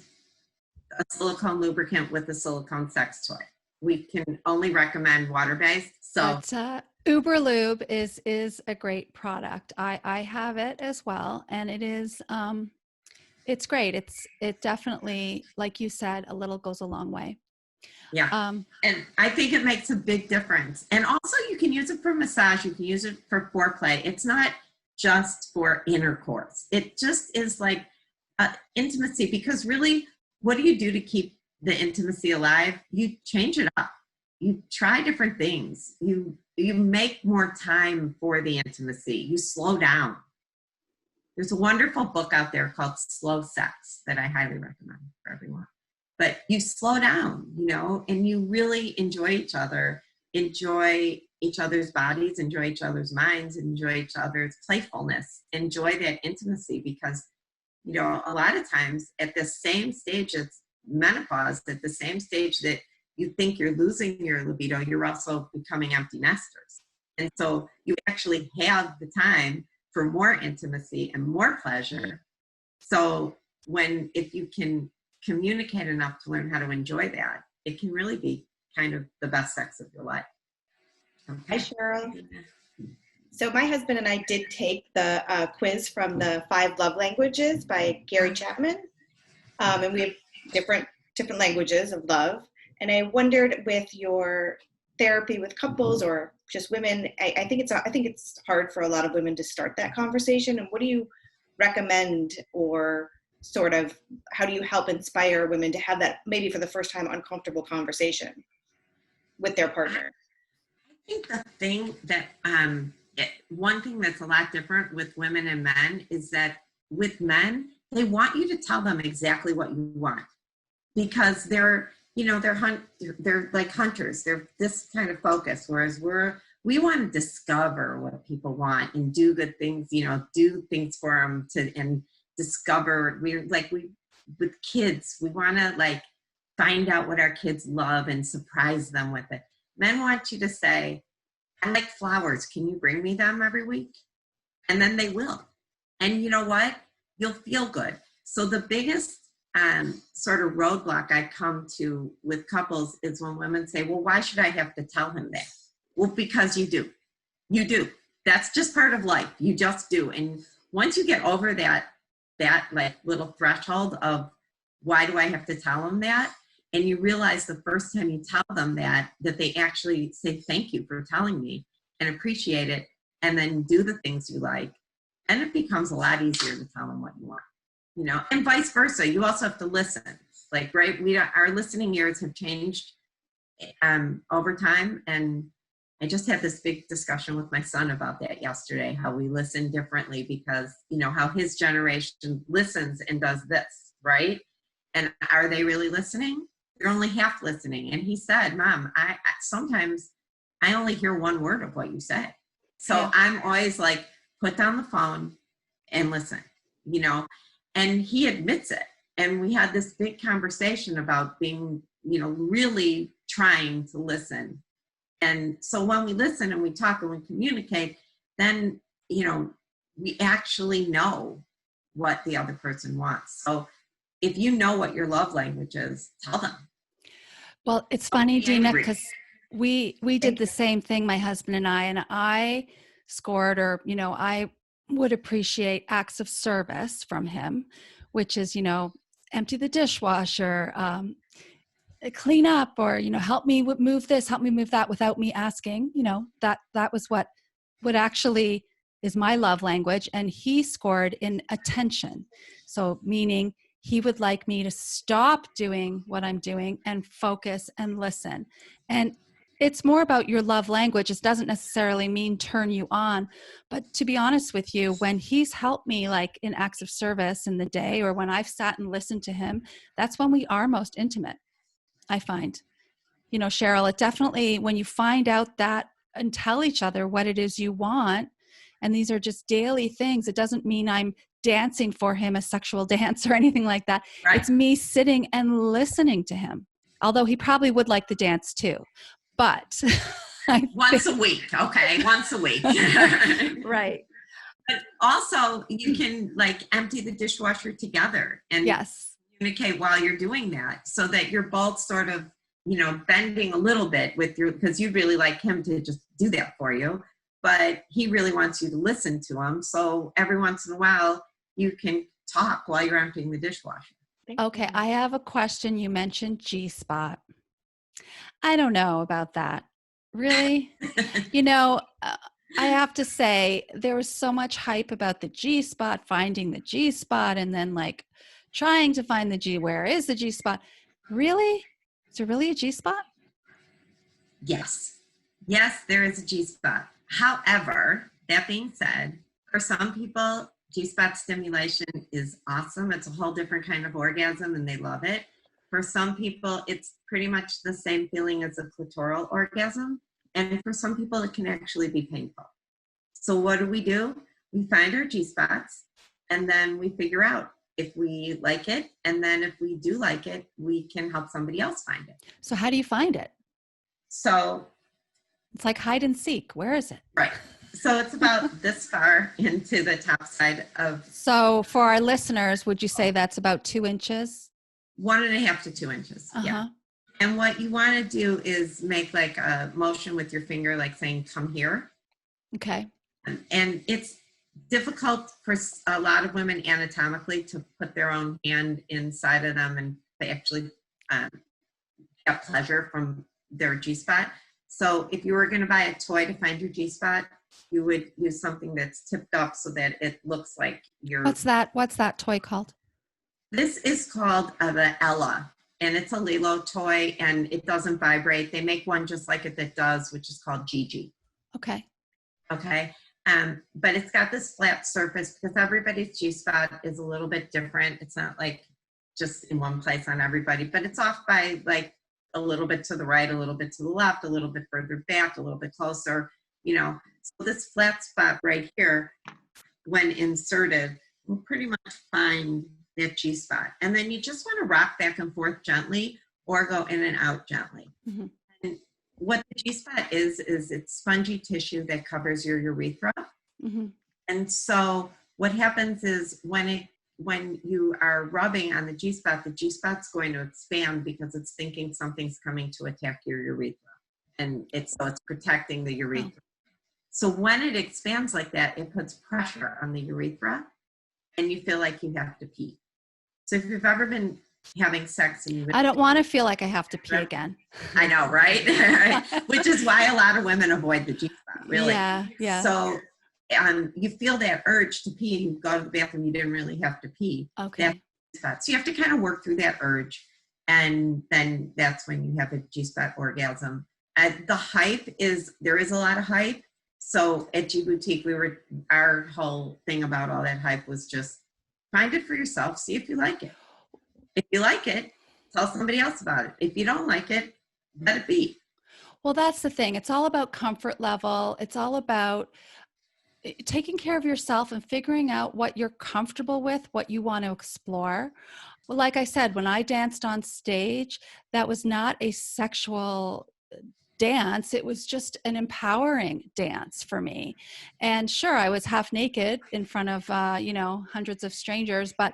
Speaker 3: a silicone lubricant with a silicone sex toy. We can only recommend water-based. So
Speaker 2: But, Uberlube is a great product. I have it as well, and it is it's great. It definitely, like you said, a little goes a long way.
Speaker 3: yeah. And I think it makes a big difference. And also you can use it for massage. You can use it for foreplay. It's not just for intercourse. It just is like intimacy, because really, what do you do to keep the intimacy alive? You change it up. You try different things. You make more time for the intimacy. You slow down. There's a wonderful book out there called Slow Sex that I highly recommend for everyone. But you slow down, and you really enjoy each other, enjoy each other's bodies, enjoy each other's minds, enjoy each other's playfulness, enjoy that intimacy, because, a lot of times at the same stage as menopause, at the same stage that you think you're losing your libido, you're also becoming empty nesters. And so you actually have the time for more intimacy and more pleasure. So if you can communicate enough to learn how to enjoy that, it can really be kind of the best sex of your life. Okay.
Speaker 6: Hi, Cheryl. So my husband and I did take the quiz from the 5 Love Languages by Gary Chapman. And we have different languages of love. And I wondered, with your therapy with couples or just women, I think it's hard for a lot of women to start that conversation. And what do you recommend, or sort of how do you help inspire women to have that, maybe for the first time, uncomfortable conversation with their partner?
Speaker 3: I think the thing that one thing that's a lot different with women and men is that with men, they want you to tell them exactly what you want, because they're like hunters. They're this kind of focus, whereas we want to discover what people want and do good things, do things for them and discover. With kids, we want to find out what our kids love and surprise them with it. Men want you to say, I like flowers. Can you bring me them every week? And then they will. And you know what? You'll feel good. So the biggest sort of roadblock I come to with couples is when women say, well, why should I have to tell him that? Well, because you do. You do. That's just part of life. You just do. And once you get over that little threshold of why do I have to tell him that? And you realize the first time you tell them that they actually say, thank you for telling me, and appreciate it, and then do the things you like. And it becomes a lot easier to tell them what you want, and vice versa. You also have to listen. Our listening ears have changed over time. And I just had this big discussion with my son about that yesterday, how we listen differently because, how his generation listens and does this, right? And are they really listening? They're only half listening. And he said, Mom, sometimes I only hear one word of what you say. So yeah. I'm always like, put down the phone and listen, and he admits it. And we had this big conversation about being, really trying to listen. And so when we listen and we talk and we communicate, then, we actually know what the other person wants. So if you know what your love language is, tell them.
Speaker 2: Well, it's funny, Dina, because we did the same thing, my husband and I scored, or, I would appreciate acts of service from him, which is, empty the dishwasher, clean up, or, help me move this, help me move that without me asking. That was what actually is my love language. And he scored in attention. So meaning he would like me to stop doing what I'm doing and focus and listen. And it's more about your love language. It doesn't necessarily mean turn you on. But to be honest with you, when he's helped me in acts of service in the day, or when I've sat and listened to him, that's when we are most intimate. I find. You know, Cheryl, it definitely, when you find out that and tell each other what it is you want, and these are just daily things, it doesn't mean I'm dancing for him a sexual dance or anything like that.
Speaker 3: Right.
Speaker 2: It's me sitting and listening to him, although he probably would like the dance too. But
Speaker 3: once a week, okay, once a week.
Speaker 2: Right.
Speaker 3: But also, you can like empty the dishwasher together and
Speaker 2: Yes.
Speaker 3: communicate while you're doing that, so that you're both sort of, you know, bending a little bit with your, because you really like him to just do that for you, but he really wants you to listen to him. So every once in a while, you can talk while you're emptying the dishwasher.
Speaker 2: Okay, I have a question. You mentioned G-spot. I don't know about that. Really? You know, I have to say there was so much hype about the G-spot, finding the G-spot, and then like trying to find the G. Where is the G-spot? Really? Is there really a G-spot?
Speaker 3: Yes. Yes, there is a G-spot. However, that being said, for some people, G-spot stimulation is awesome. It's a whole different kind of orgasm and they love it. For some people, it's pretty much the same feeling as a clitoral orgasm. And for some people, it can actually be painful. So what do? We find our G-spots and then we figure out if we like it. And then if we do like it, we can help somebody else find it.
Speaker 2: So how do you find it?
Speaker 3: So
Speaker 2: it's like hide and seek. Where is it?
Speaker 3: Right. So it's about this far into the top side of.
Speaker 2: So for our listeners, would you say that's about 2 inches?
Speaker 3: 1.5 to 2 inches.
Speaker 2: Uh-huh.
Speaker 3: Yeah. And what you want to do is make like a motion with your finger, like saying, come here.
Speaker 2: Okay.
Speaker 3: And it's difficult for a lot of women anatomically to put their own hand inside of them and they actually get pleasure from their G-spot. So if you were going to buy a toy to find your G-spot, you would use something that's tipped up so that it looks like you're.
Speaker 2: What's that toy called?
Speaker 3: This is called the Ella, and it's a Lilo toy, and it doesn't vibrate. They make one just like it that does, which is called Gigi.
Speaker 2: Okay.
Speaker 3: Okay. But it's got this flat surface because everybody's G-spot is a little bit different. It's not like just in one place on everybody, but it's off by like a little bit to the right, a little bit to the left, a little bit further back, a little bit closer, you know. So this flat spot right here, when inserted, will pretty much find that G-spot. And then you just want to rock back and forth gently or go in and out gently. Mm-hmm. And what the G-spot is it's spongy tissue that covers your urethra. Mm-hmm. And so what happens is when you are rubbing on the G-spot's going to expand because it's thinking something's coming to attack your urethra. And it's protecting the urethra. Oh. So when it expands like that, it puts pressure on the urethra and you feel like you have to pee. So if you've ever been having sex and
Speaker 2: I don't want to feel like I have to pee again.
Speaker 3: I know, right? Which is why a lot of women avoid the G-spot, really.
Speaker 2: Yeah.
Speaker 3: So you feel that urge to pee and you go to the bathroom, you didn't really have to pee.
Speaker 2: Okay.
Speaker 3: So you have to kind of work through that urge. And then that's when you have a G-spot orgasm. The hype there is a lot of hype. So at G Boutique, our whole thing about all that hype was just find it for yourself, see if you like it. If you like it, tell somebody else about it. If you don't like it, let it be.
Speaker 2: Well, that's the thing. It's all about comfort level. It's all about taking care of yourself and figuring out what you're comfortable with, what you want to explore. Well, like I said, when I danced on stage, that was not a sexual dance. It was just an empowering dance for me. And sure, I was half naked in front of, hundreds of strangers, but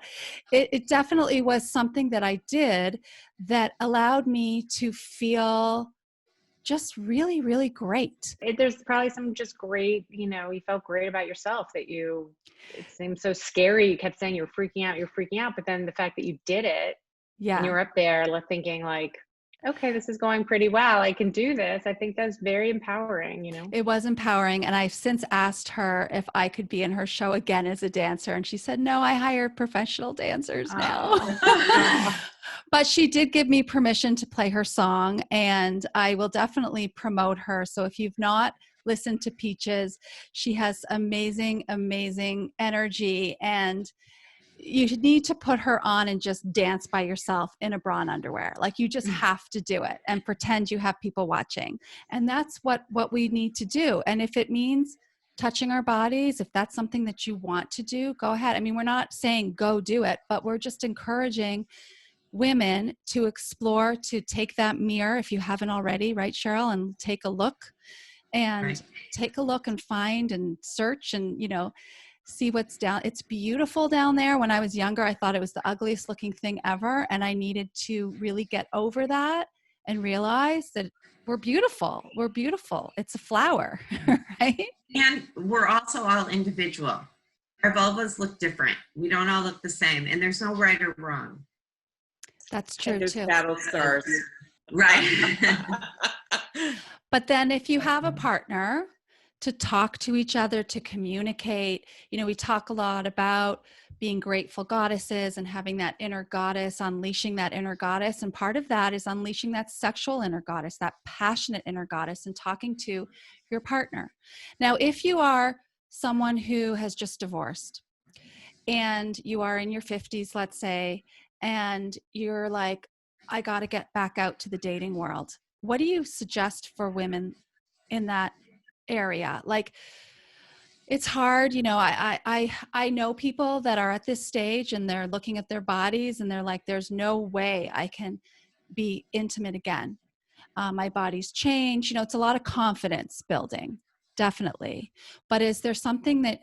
Speaker 2: it definitely was something that I did that allowed me to feel just really, really great.
Speaker 5: There's probably some just great, you felt great about yourself it seemed so scary. You kept saying you're freaking out. But then the fact that you did it, and you were up there thinking like, okay, this is going pretty well. I can do this. I think that's very empowering,
Speaker 2: It was empowering. And I've since asked her if I could be in her show again as a dancer. And she said, no, I hire professional dancers now. But she did give me permission to play her song and I will definitely promote her. So if you've not listened to Peaches, she has amazing, amazing energy and you need to put her on and just dance by yourself in a bra and underwear. Like you just have to do it and pretend you have people watching. And that's what we need to do. And if it means touching our bodies, if that's something that you want to do, go ahead. I mean, we're not saying go do it, but we're just encouraging women to explore, to take that mirror if you haven't already, right, Cheryl, and take a look and take a look and find and search and, see what's down. It's beautiful down there. When I was younger, I thought it was the ugliest looking thing ever. And I needed to really get over that and realize that we're beautiful. We're beautiful. It's a flower, right?
Speaker 3: And we're also all individual. Our vulvas look different. We don't all look the same. And there's no right or wrong.
Speaker 2: That's true too.
Speaker 4: Battle scars.
Speaker 3: Right.
Speaker 2: But then if you have a partner, to talk to each other, to communicate. We talk a lot about being grateful goddesses and having that inner goddess, unleashing that inner goddess. And part of that is unleashing that sexual inner goddess, that passionate inner goddess, and talking to your partner. Now, if you are someone who has just divorced and you are in your 50s, let's say, and you're like, I got to get back out to the dating world. What do you suggest for women in that area? Like, it's hard, I know people that are at this stage and they're looking at their bodies and they're like, there's no way I can be intimate again. My body's changed. It's a lot of confidence building, definitely. But is there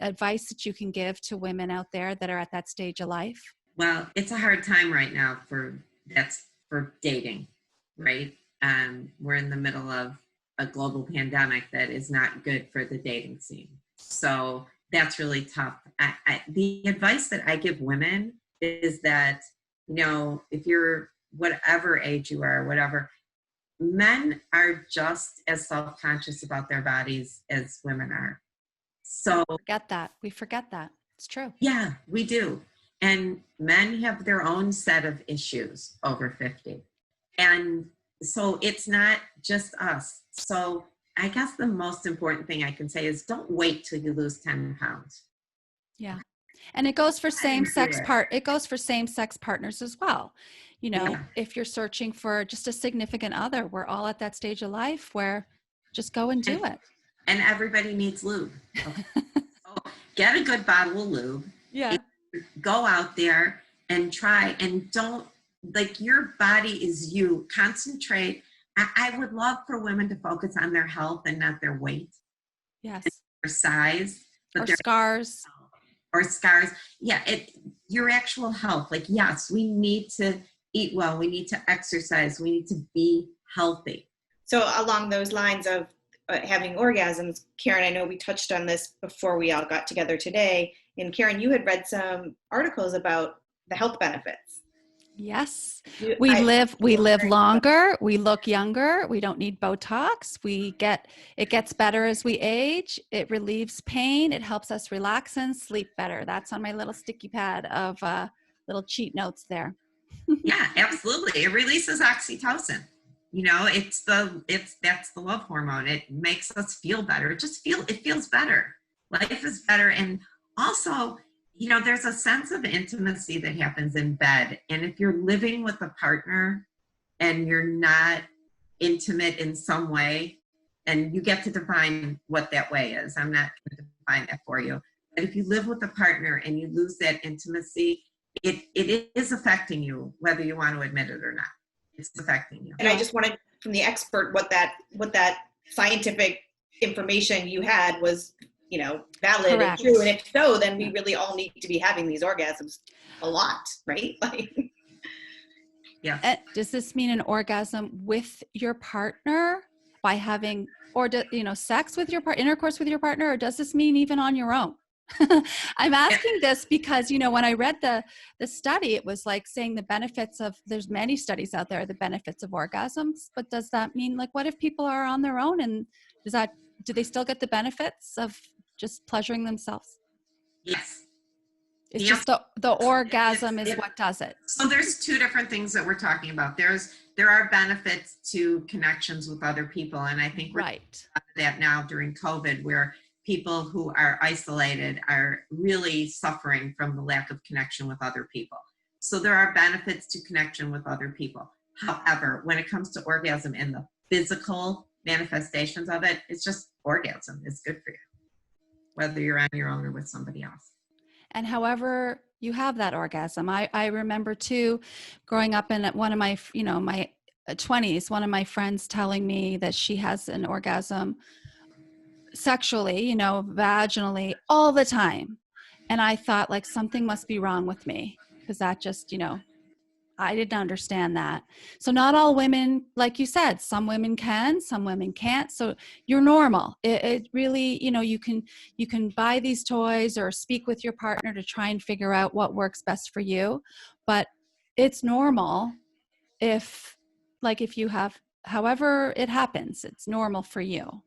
Speaker 2: advice that you can give to women out there that are at that stage of life?
Speaker 3: Well, it's a hard time right now for dating, right? We're in the middle of a global pandemic that is not good for the dating scene. So that's really tough. The advice that I give women is that, if you're whatever age you are, whatever, men are just as self-conscious about their bodies as women are. So
Speaker 2: we forget that. It's true.
Speaker 3: Yeah, we do. And men have their own set of issues over 50. And so it's not just us. So I guess the most important thing I can say is don't wait till you lose 10 pounds.
Speaker 2: Yeah. And it goes for same-sex partners as well. If you're searching for just a significant other, we're all at that stage of life where just go and do it.
Speaker 3: And everybody needs lube. Okay. So get a good bottle of lube.
Speaker 2: Yeah.
Speaker 3: Go out there and try, and don't, your body is you. Concentrate. I would love for women to focus on their health and not their weight.
Speaker 2: Yes.
Speaker 3: Their size.
Speaker 2: Or scars.
Speaker 3: Or scars. Yeah. Your actual health. Yes, we need to eat well. We need to exercise. We need to be healthy.
Speaker 6: So along those lines of having orgasms, Karen, I know we touched on this before we all got together today. And Karen, you had read some articles about the health benefits.
Speaker 2: Yes. We live longer. We look younger. We don't need Botox. It gets better as we age. It relieves pain. It helps us relax and sleep better. That's on my little sticky pad of little cheat notes there.
Speaker 3: Yeah, absolutely. It releases oxytocin. That's the love hormone. It makes us feel better. It feels better. Life is better. And also, there's a sense of intimacy that happens in bed. And if you're living with a partner and you're not intimate in some way, and you get to define what that way is. I'm not going to define that for you. But if you live with a partner and you lose that intimacy, it is affecting you, whether you want to admit it or not. It's affecting you.
Speaker 6: And I just wanted from the expert what that scientific information you had was, valid
Speaker 2: Correct.
Speaker 6: and true. And if so, then we really all need to be having these orgasms a lot, right?
Speaker 3: Yeah.
Speaker 2: Does this mean an orgasm with your partner by having, sex with your partner, intercourse with your partner, or does this mean even on your own? I'm asking this because, when I read the study, it was like saying the benefits of, there's many studies out there, the benefits of orgasms, but does that mean, what if people are on their own, and do they still get the benefits of just pleasuring themselves?
Speaker 3: Yes.
Speaker 2: It's just the orgasm is what does it.
Speaker 3: So there's two different things that we're talking about. There are benefits to connections with other people. And I think we're
Speaker 2: right.
Speaker 3: that now during COVID, where people who are isolated are really suffering from the lack of connection with other people. So there are benefits to connection with other people. However, when it comes to orgasm and the physical manifestations of it, it's just orgasm. It's good for you, whether you're on your own or with somebody else.
Speaker 2: And however you have that orgasm, I remember too, growing up in one of my, my 20s, one of my friends telling me that she has an orgasm sexually, vaginally all the time. And I thought like something must be wrong with me, because that just, I didn't understand that. So not all women, like you said, some women can, some women can't. So you're normal. It really, you can buy these toys or speak with your partner to try and figure out what works best for you. But it's normal if you have, however it happens, it's normal for you.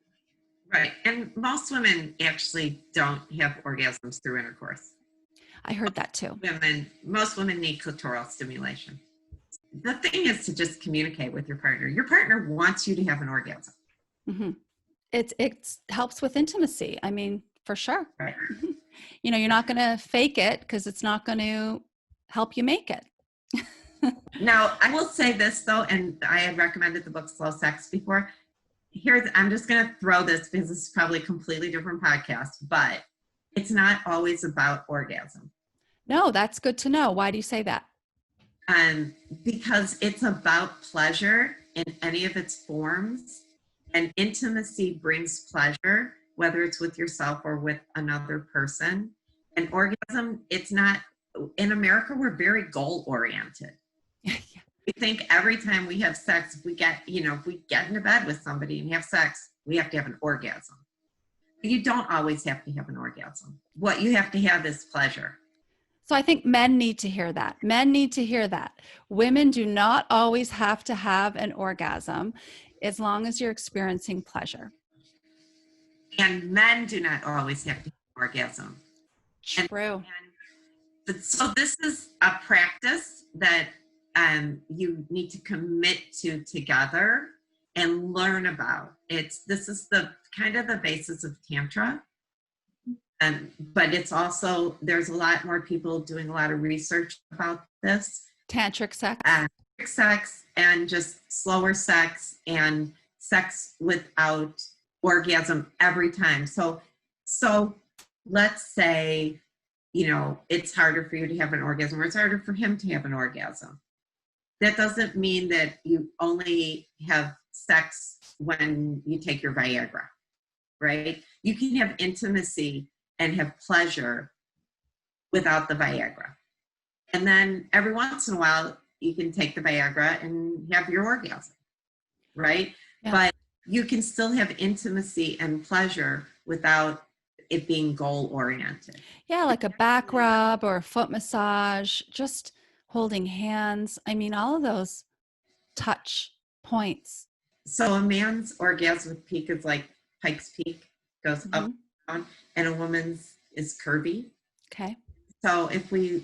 Speaker 3: Right. And most women actually don't have orgasms through intercourse.
Speaker 2: I heard that too.
Speaker 3: Most women need clitoral stimulation. The thing is to just communicate with your partner. Your partner wants you to have an orgasm.
Speaker 2: Mm-hmm. It helps with intimacy. I mean, for sure.
Speaker 3: Right.
Speaker 2: You're not going to fake it because it's not going to help you make it.
Speaker 3: Now, I will say this though, and I had recommended the book Slow Sex before. I'm just going to throw this because this is probably a completely different podcast, but it's not always about orgasm.
Speaker 2: No, that's good to know. Why do you say that?
Speaker 3: Because it's about pleasure in any of its forms, and intimacy brings pleasure, whether it's with yourself or with another person. And orgasm, it's not, in America, we're very goal oriented.
Speaker 2: Yeah.
Speaker 3: We think every time we have sex, if we get into bed with somebody and have sex, we have to have an orgasm. You don't always have to have an orgasm. What you have to have is pleasure.
Speaker 2: So I think men need to hear that. Men need to hear that. Women do not always have to have an orgasm as long as you're experiencing pleasure.
Speaker 3: And men do not always have to have an orgasm.
Speaker 2: True.
Speaker 3: So this is a practice that you need to commit to together and learn about. This is the kind of the basis of Tantra. But it's also, there's a lot more people doing a lot of research about this.
Speaker 2: Tantric sex.
Speaker 3: Tantric sex and just slower sex and sex without orgasm every time. So let's say, it's harder for you to have an orgasm or it's harder for him to have an orgasm. That doesn't mean that you only have sex when you take your Viagra, right? You can have intimacy and have pleasure without the Viagra. And then every once in a while, you can take the Viagra and have your orgasm, right? Yeah. But you can still have intimacy and pleasure without it being goal-oriented.
Speaker 2: Yeah, like a back rub or a foot massage, just holding hands. I mean, all of those touch points.
Speaker 3: So a man's orgasmic peak is like Pike's Peak, goes up and down, and a woman's is curvy.
Speaker 2: Okay.
Speaker 3: So if we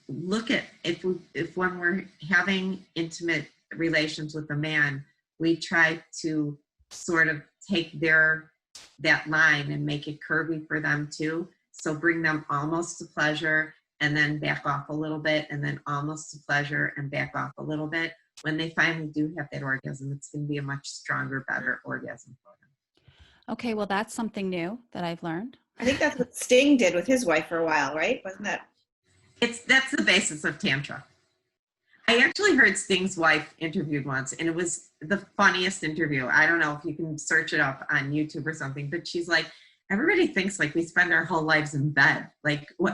Speaker 3: look at, if when we're having intimate relations with a man, we try to sort of take that line and make it curvy for them too. So bring them almost to pleasure and then back off a little bit, and then almost to pleasure and back off a little bit. When they finally do have that orgasm, it's going to be a much stronger, better orgasm for them.
Speaker 2: Okay, well, that's something new that I've learned.
Speaker 6: I think that's what Sting did with his wife for a while, right? Wasn't that?
Speaker 3: That's the basis of Tantra. I actually heard Sting's wife interviewed once, and it was the funniest interview. I don't know if you can search it up on YouTube or something, but she's like, everybody thinks like we spend our whole lives in bed. Like, we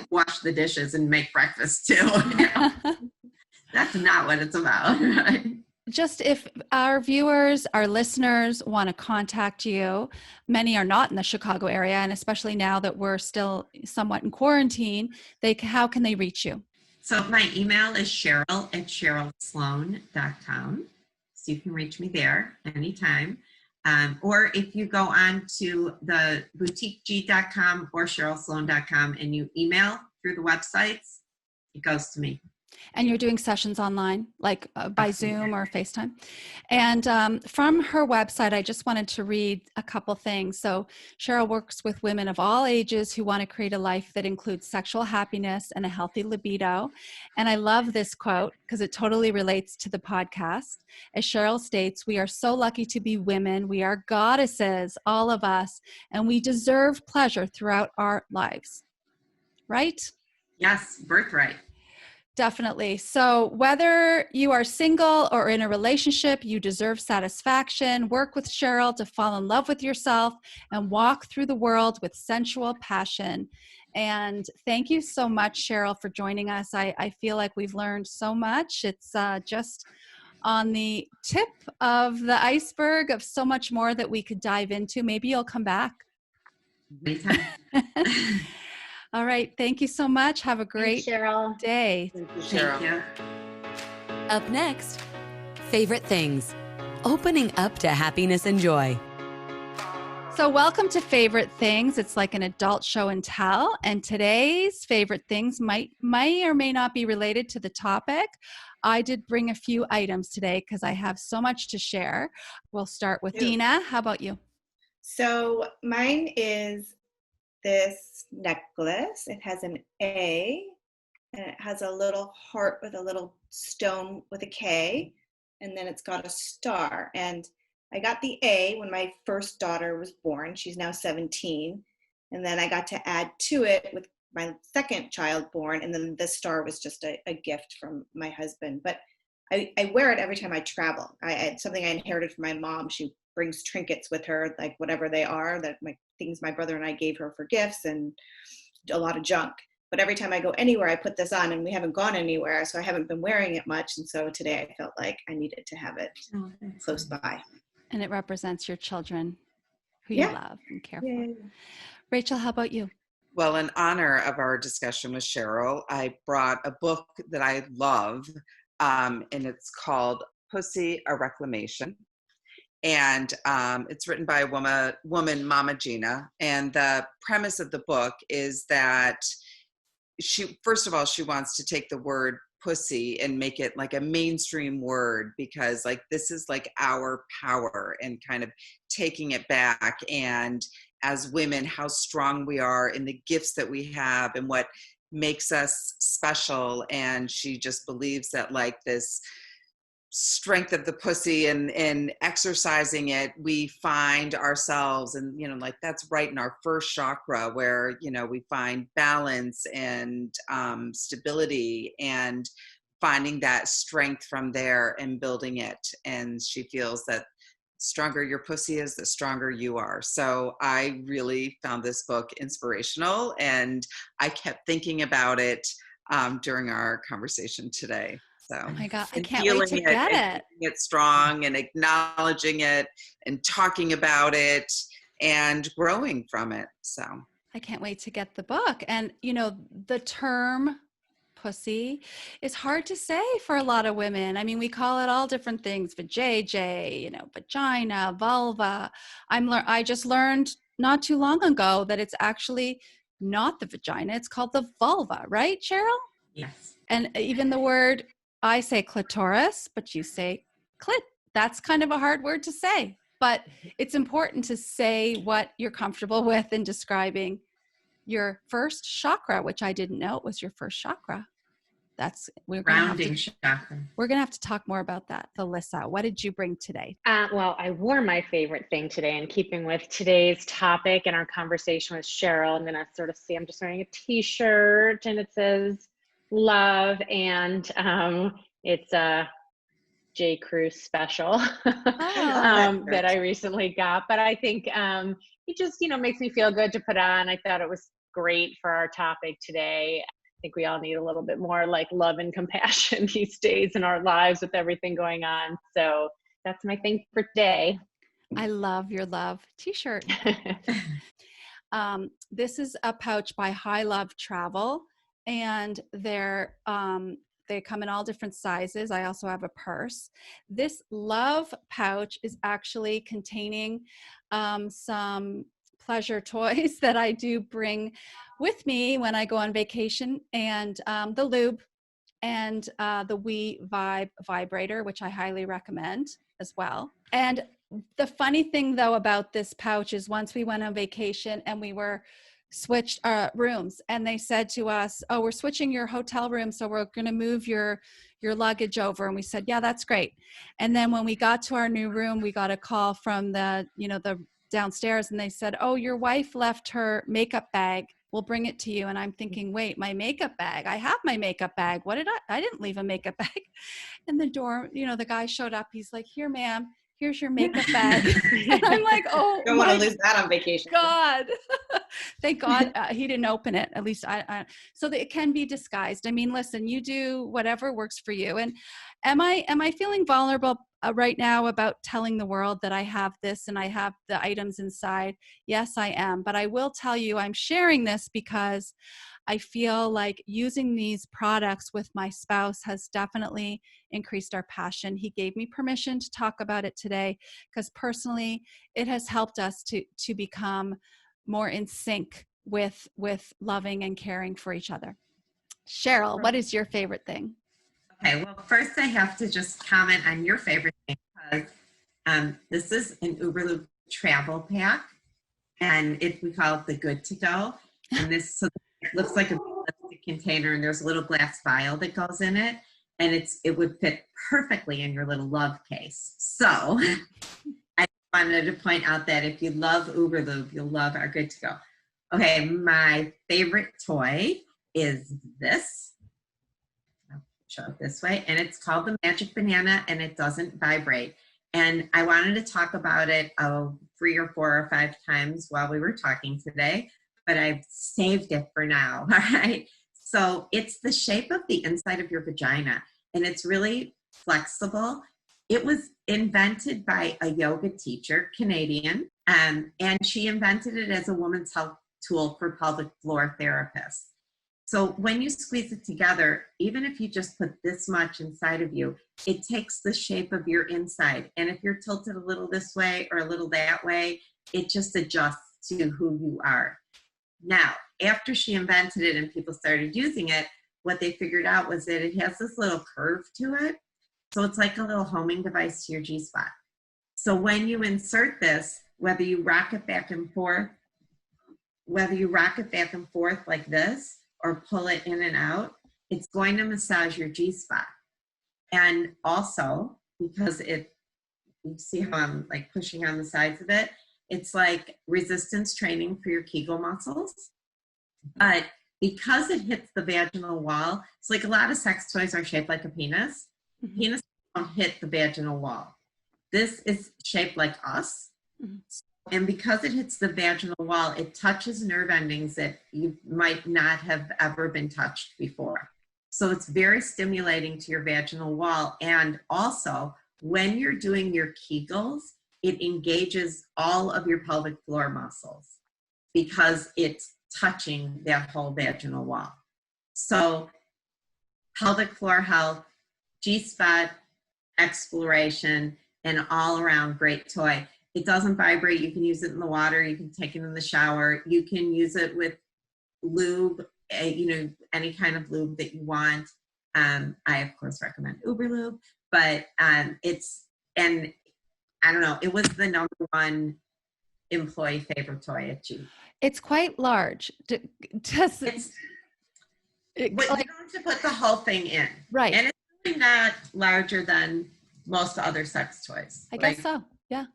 Speaker 3: wash the dishes and make breakfast too. That's not what it's about. Right?
Speaker 2: Just if our viewers, our listeners want to contact you, many are not in the Chicago area, and especially now that we're still somewhat in quarantine, how can they reach you?
Speaker 3: So my email is cheryl@cherylsloane.com. So you can reach me there anytime. Or if you go on to the boutiqueg.com or cherylsloane.com and you email through the websites, it goes to me.
Speaker 2: And you're doing sessions online, like by
Speaker 3: Absolutely.
Speaker 2: Zoom or FaceTime. And from her website, I just wanted to read a couple things. So Cheryl works with women of all ages who want to create a life that includes sexual happiness and a healthy libido. And I love this quote because it totally relates to the podcast. As Cheryl states, we are so lucky to be women. We are goddesses, all of us, and we deserve pleasure throughout our lives. Right?
Speaker 3: Yes, birthright.
Speaker 2: Definitely. So whether you are single or in a relationship, you deserve satisfaction. Work with Cheryl to fall in love with yourself and walk through the world with sensual passion. And thank you so much, Cheryl, for joining us. I feel like we've learned so much. It's just on the tip of the iceberg of so much more that we could dive into. Maybe you'll come back.
Speaker 3: Anytime.
Speaker 2: All right. Thank you so much. Have a great
Speaker 5: Cheryl.
Speaker 2: day.
Speaker 4: Thank you, Cheryl.
Speaker 3: Thank you.
Speaker 1: Up next, favorite things. Opening up to happiness and joy.
Speaker 2: So welcome to Favorite Things. It's like an adult show and tell. And today's favorite things may or may not be related to the topic. I did bring a few items today because I have so much to share. We'll start with Dina. How about you?
Speaker 6: So mine is this necklace. It has an A, and it has a little heart with a little stone with a K, and then it's got a star. And I got the A when my first daughter was born. She's now 17. And then I got to add to it with my second child born, and then the star was just a gift from my husband. But I wear it every time I travel. It's something I inherited from my mom. She brings trinkets with her, like whatever they are, things my brother and I gave her for gifts, and a lot of junk. But every time I go anywhere, I put this on, and we haven't gone anywhere, so I haven't been wearing it much. And so today I felt like I needed to have it close by.
Speaker 2: And it represents your children who you love and care for.
Speaker 6: Yay.
Speaker 2: Rachel, how about you?
Speaker 4: Well, in honor of our discussion with Cheryl, I brought a book that I love, and it's called Pussy, a Reclamation. And it's written by a woman, Mama Gina. And the premise of the book is that she wants to take the word pussy and make it like a mainstream word, because like this is like our power and kind of taking it back. And as women, how strong we are in the gifts that we have and what makes us special. And she just believes that like this strength of the pussy and exercising it, we find ourselves, and like that's right in our first chakra, where we find balance and stability, and finding that strength from there and building it. And she feels that stronger your pussy is, the stronger you are. So I really found this book inspirational, and I kept thinking about it during our conversation today. So,
Speaker 2: oh my God, I can't wait to get it.
Speaker 4: It strong and acknowledging it and talking about it and growing from it. So
Speaker 2: I can't wait to get the book. And the term pussy is hard to say for a lot of women. I mean, we call it all different things, vajayjay, vagina, vulva. I just learned not too long ago that it's actually not the vagina. It's called the vulva, right, Cheryl?
Speaker 3: Yes.
Speaker 2: And even the word, I say clitoris, but you say clit. That's kind of a hard word to say, but it's important to say what you're comfortable with in describing your first chakra, which I didn't know it was your first chakra. We're going to have to talk more about that. Alyssa, what did you bring today?
Speaker 5: Well, I wore my favorite thing today, in keeping with today's topic and our conversation with Cheryl. I'm going to sort of see, I'm just wearing a t-shirt, and it says love, and it's a J. Crew special that I recently got. But I think it just, makes me feel good to put on. I thought it was great for our topic today. I think we all need a little bit more like love and compassion these days in our lives with everything going on. So that's my thing for today.
Speaker 2: I love your love t-shirt. This is a pouch by High Love Travel, and they come in all different sizes. I also have a purse. This love pouch is actually containing some pleasure toys that I do bring with me when I go on vacation, and the lube. and the We Vibe vibrator, which I highly recommend as well. And the funny thing though about this pouch is once we went on vacation and we were switched rooms, and they said to us, oh, we're switching your hotel room, so we're going to move your luggage over. And we said, yeah, that's great. And then when we got to our new room, we got a call from the downstairs, and they said, oh, your wife left her makeup bag, we'll bring it to you. And I'm thinking, wait, my makeup bag, I have my makeup bag, what did I didn't leave a makeup bag. And the door, the guy showed up, he's like, here, ma'am, here's your makeup bag. And I'm like, oh,
Speaker 6: Don't want to lose that on vacation.
Speaker 2: God. Thank God he didn't open it. At least I so that it can be disguised. I mean, listen, you do whatever works for you. And am I feeling vulnerable right now about telling the world that I have this and I have the items inside? Yes, I am. But I will tell you, I'm sharing this because I feel like using these products with my spouse has definitely increased our passion. He gave me permission to talk about it today because personally, it has helped us to become more in sync with loving and caring for each other. Cheryl, what is your favorite thing?
Speaker 3: Okay, well, first I have to just comment on your favorite thing because this is an Uberlube travel pack, and we call it the Good to Go. And this it looks like a plastic container, and there's a little glass vial that goes in it, and it would fit perfectly in your little love case. So I wanted to point out that if you love Uberlube, you'll love our Good to Go. Okay, my favorite toy is this. I'll show it this way, and it's called the Magic Banana, and it doesn't vibrate. And I wanted to talk about it 3 or 4 or 5 times while we were talking today, but I've saved it for now, all right? So it's the shape of the inside of your vagina, and it's really flexible. It was invented by a yoga teacher, Canadian, and she invented it as a woman's health tool for pelvic floor therapists. So when you squeeze it together, even if you just put this much inside of you, it takes the shape of your inside. And if you're tilted a little this way or a little that way, it just adjusts to who you are. Now, after she invented it and people started using it, what they figured out was that it has this little curve to it. So it's like a little homing device to your G-spot. So when you insert this, whether you rock it back and forth like this, or pull it in and out, it's going to massage your G-spot. And also, because you see how I'm like pushing on the sides of it, it's like resistance training for your Kegel muscles. But because it hits the vaginal wall, it's like a lot of sex toys are shaped like a penis. Mm-hmm. Penis don't hit the vaginal wall. This is shaped like us. Mm-hmm. And because it hits the vaginal wall, it touches nerve endings that you might not have ever been touched before. So it's very stimulating to your vaginal wall. And also, when you're doing your Kegels, it engages all of your pelvic floor muscles because it's touching that whole vaginal wall. So pelvic floor health, G-spot exploration, and all around great toy. It doesn't vibrate. You can use it in the water. You can take it in the shower. You can use it with lube, any kind of lube that you want. I, of course, recommend Uberlube, but and I don't know, it was the #1 employee favorite you don't
Speaker 2: It's quite large.
Speaker 3: But you don't have to put the whole thing in.
Speaker 2: Right.
Speaker 3: And it's really not larger than most other sex toys.
Speaker 2: I guess so, yeah.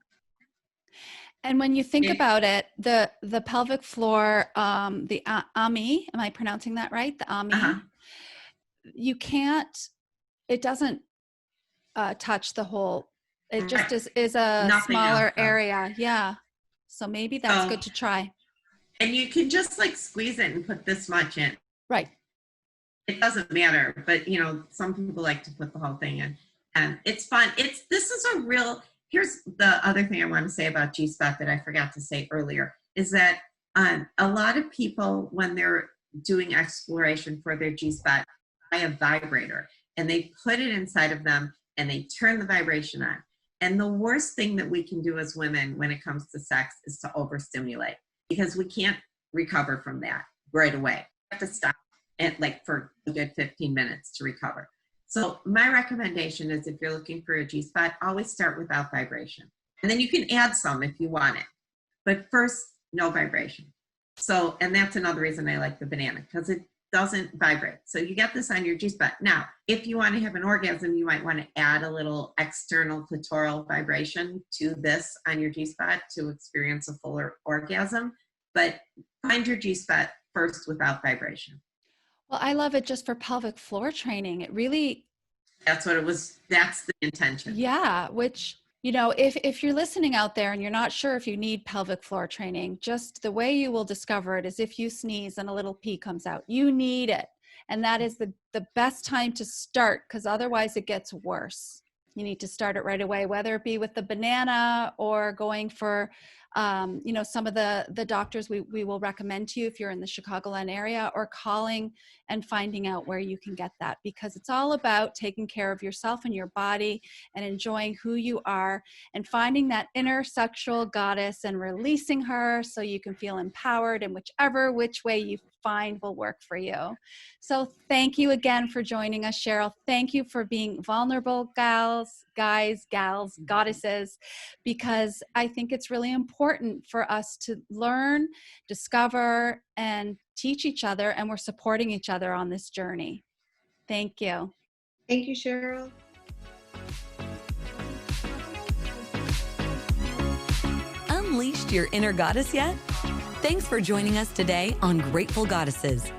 Speaker 2: And when you think about it, the pelvic floor, the AMI, am I pronouncing that right? The AMI, you can't, it doesn't touch the whole, it just is a smaller area. Yeah. So maybe that's good to try.
Speaker 3: And you can just like squeeze it and put this much in.
Speaker 2: Right.
Speaker 3: It doesn't matter, but some people like to put the whole thing in. And it's fun. Here's the other thing I want to say about G-spot that I forgot to say earlier, is that a lot of people, when they're doing exploration for their G-spot, buy a vibrator and they put it inside of them and they turn the vibration on. And the worst thing that we can do as women when it comes to sex is to overstimulate, because we can't recover from that right away. We have to stop and like for a good 15 minutes to recover. So my recommendation is if you're looking for a G-spot, always start without vibration. And then you can add some if you want it. But first, no vibration. So, and that's another reason I like the banana, because it doesn't vibrate. So you get this on your G-spot. Now, if you want to have an orgasm, you might want to add a little external clitoral vibration to this on your G-spot to experience a fuller orgasm. But find your G-spot first without vibration.
Speaker 2: Well, I love it just for pelvic floor training. It really,
Speaker 3: that's what it was. That's the intention.
Speaker 2: Yeah, which, you know, if you're listening out there and you're not sure if you need pelvic floor training, just the way you will discover it is if you sneeze and a little pee comes out. You need it. And that is the best time to start, because otherwise it gets worse. You need to start it right away, whether it be with the banana or going for, you know, some of the doctors we will recommend to you if you're in the Chicagoland area, or calling and finding out where you can get that, because it's all about taking care of yourself and your body and enjoying who you are and finding that inner sexual goddess and releasing her so you can feel empowered in which way you find will work for you. So thank you again for joining us, Cheryl. Thank you for being vulnerable, guys, gals, goddesses, because I think it's really important for us to learn, discover, and teach each other, and we're supporting each other on this journey. Thank you.
Speaker 6: Thank you, Cheryl.
Speaker 1: Unleashed your inner goddess yet? Thanks for joining us today on Grateful Goddesses.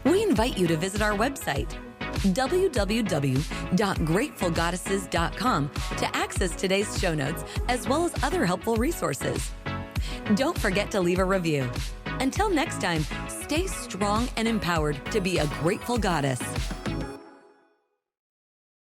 Speaker 1: We invite you to visit our website, www.gratefulgoddesses.com, to access today's show notes as well as other helpful resources. Don't forget to leave a review. Until next time, stay strong and empowered to be a grateful goddess.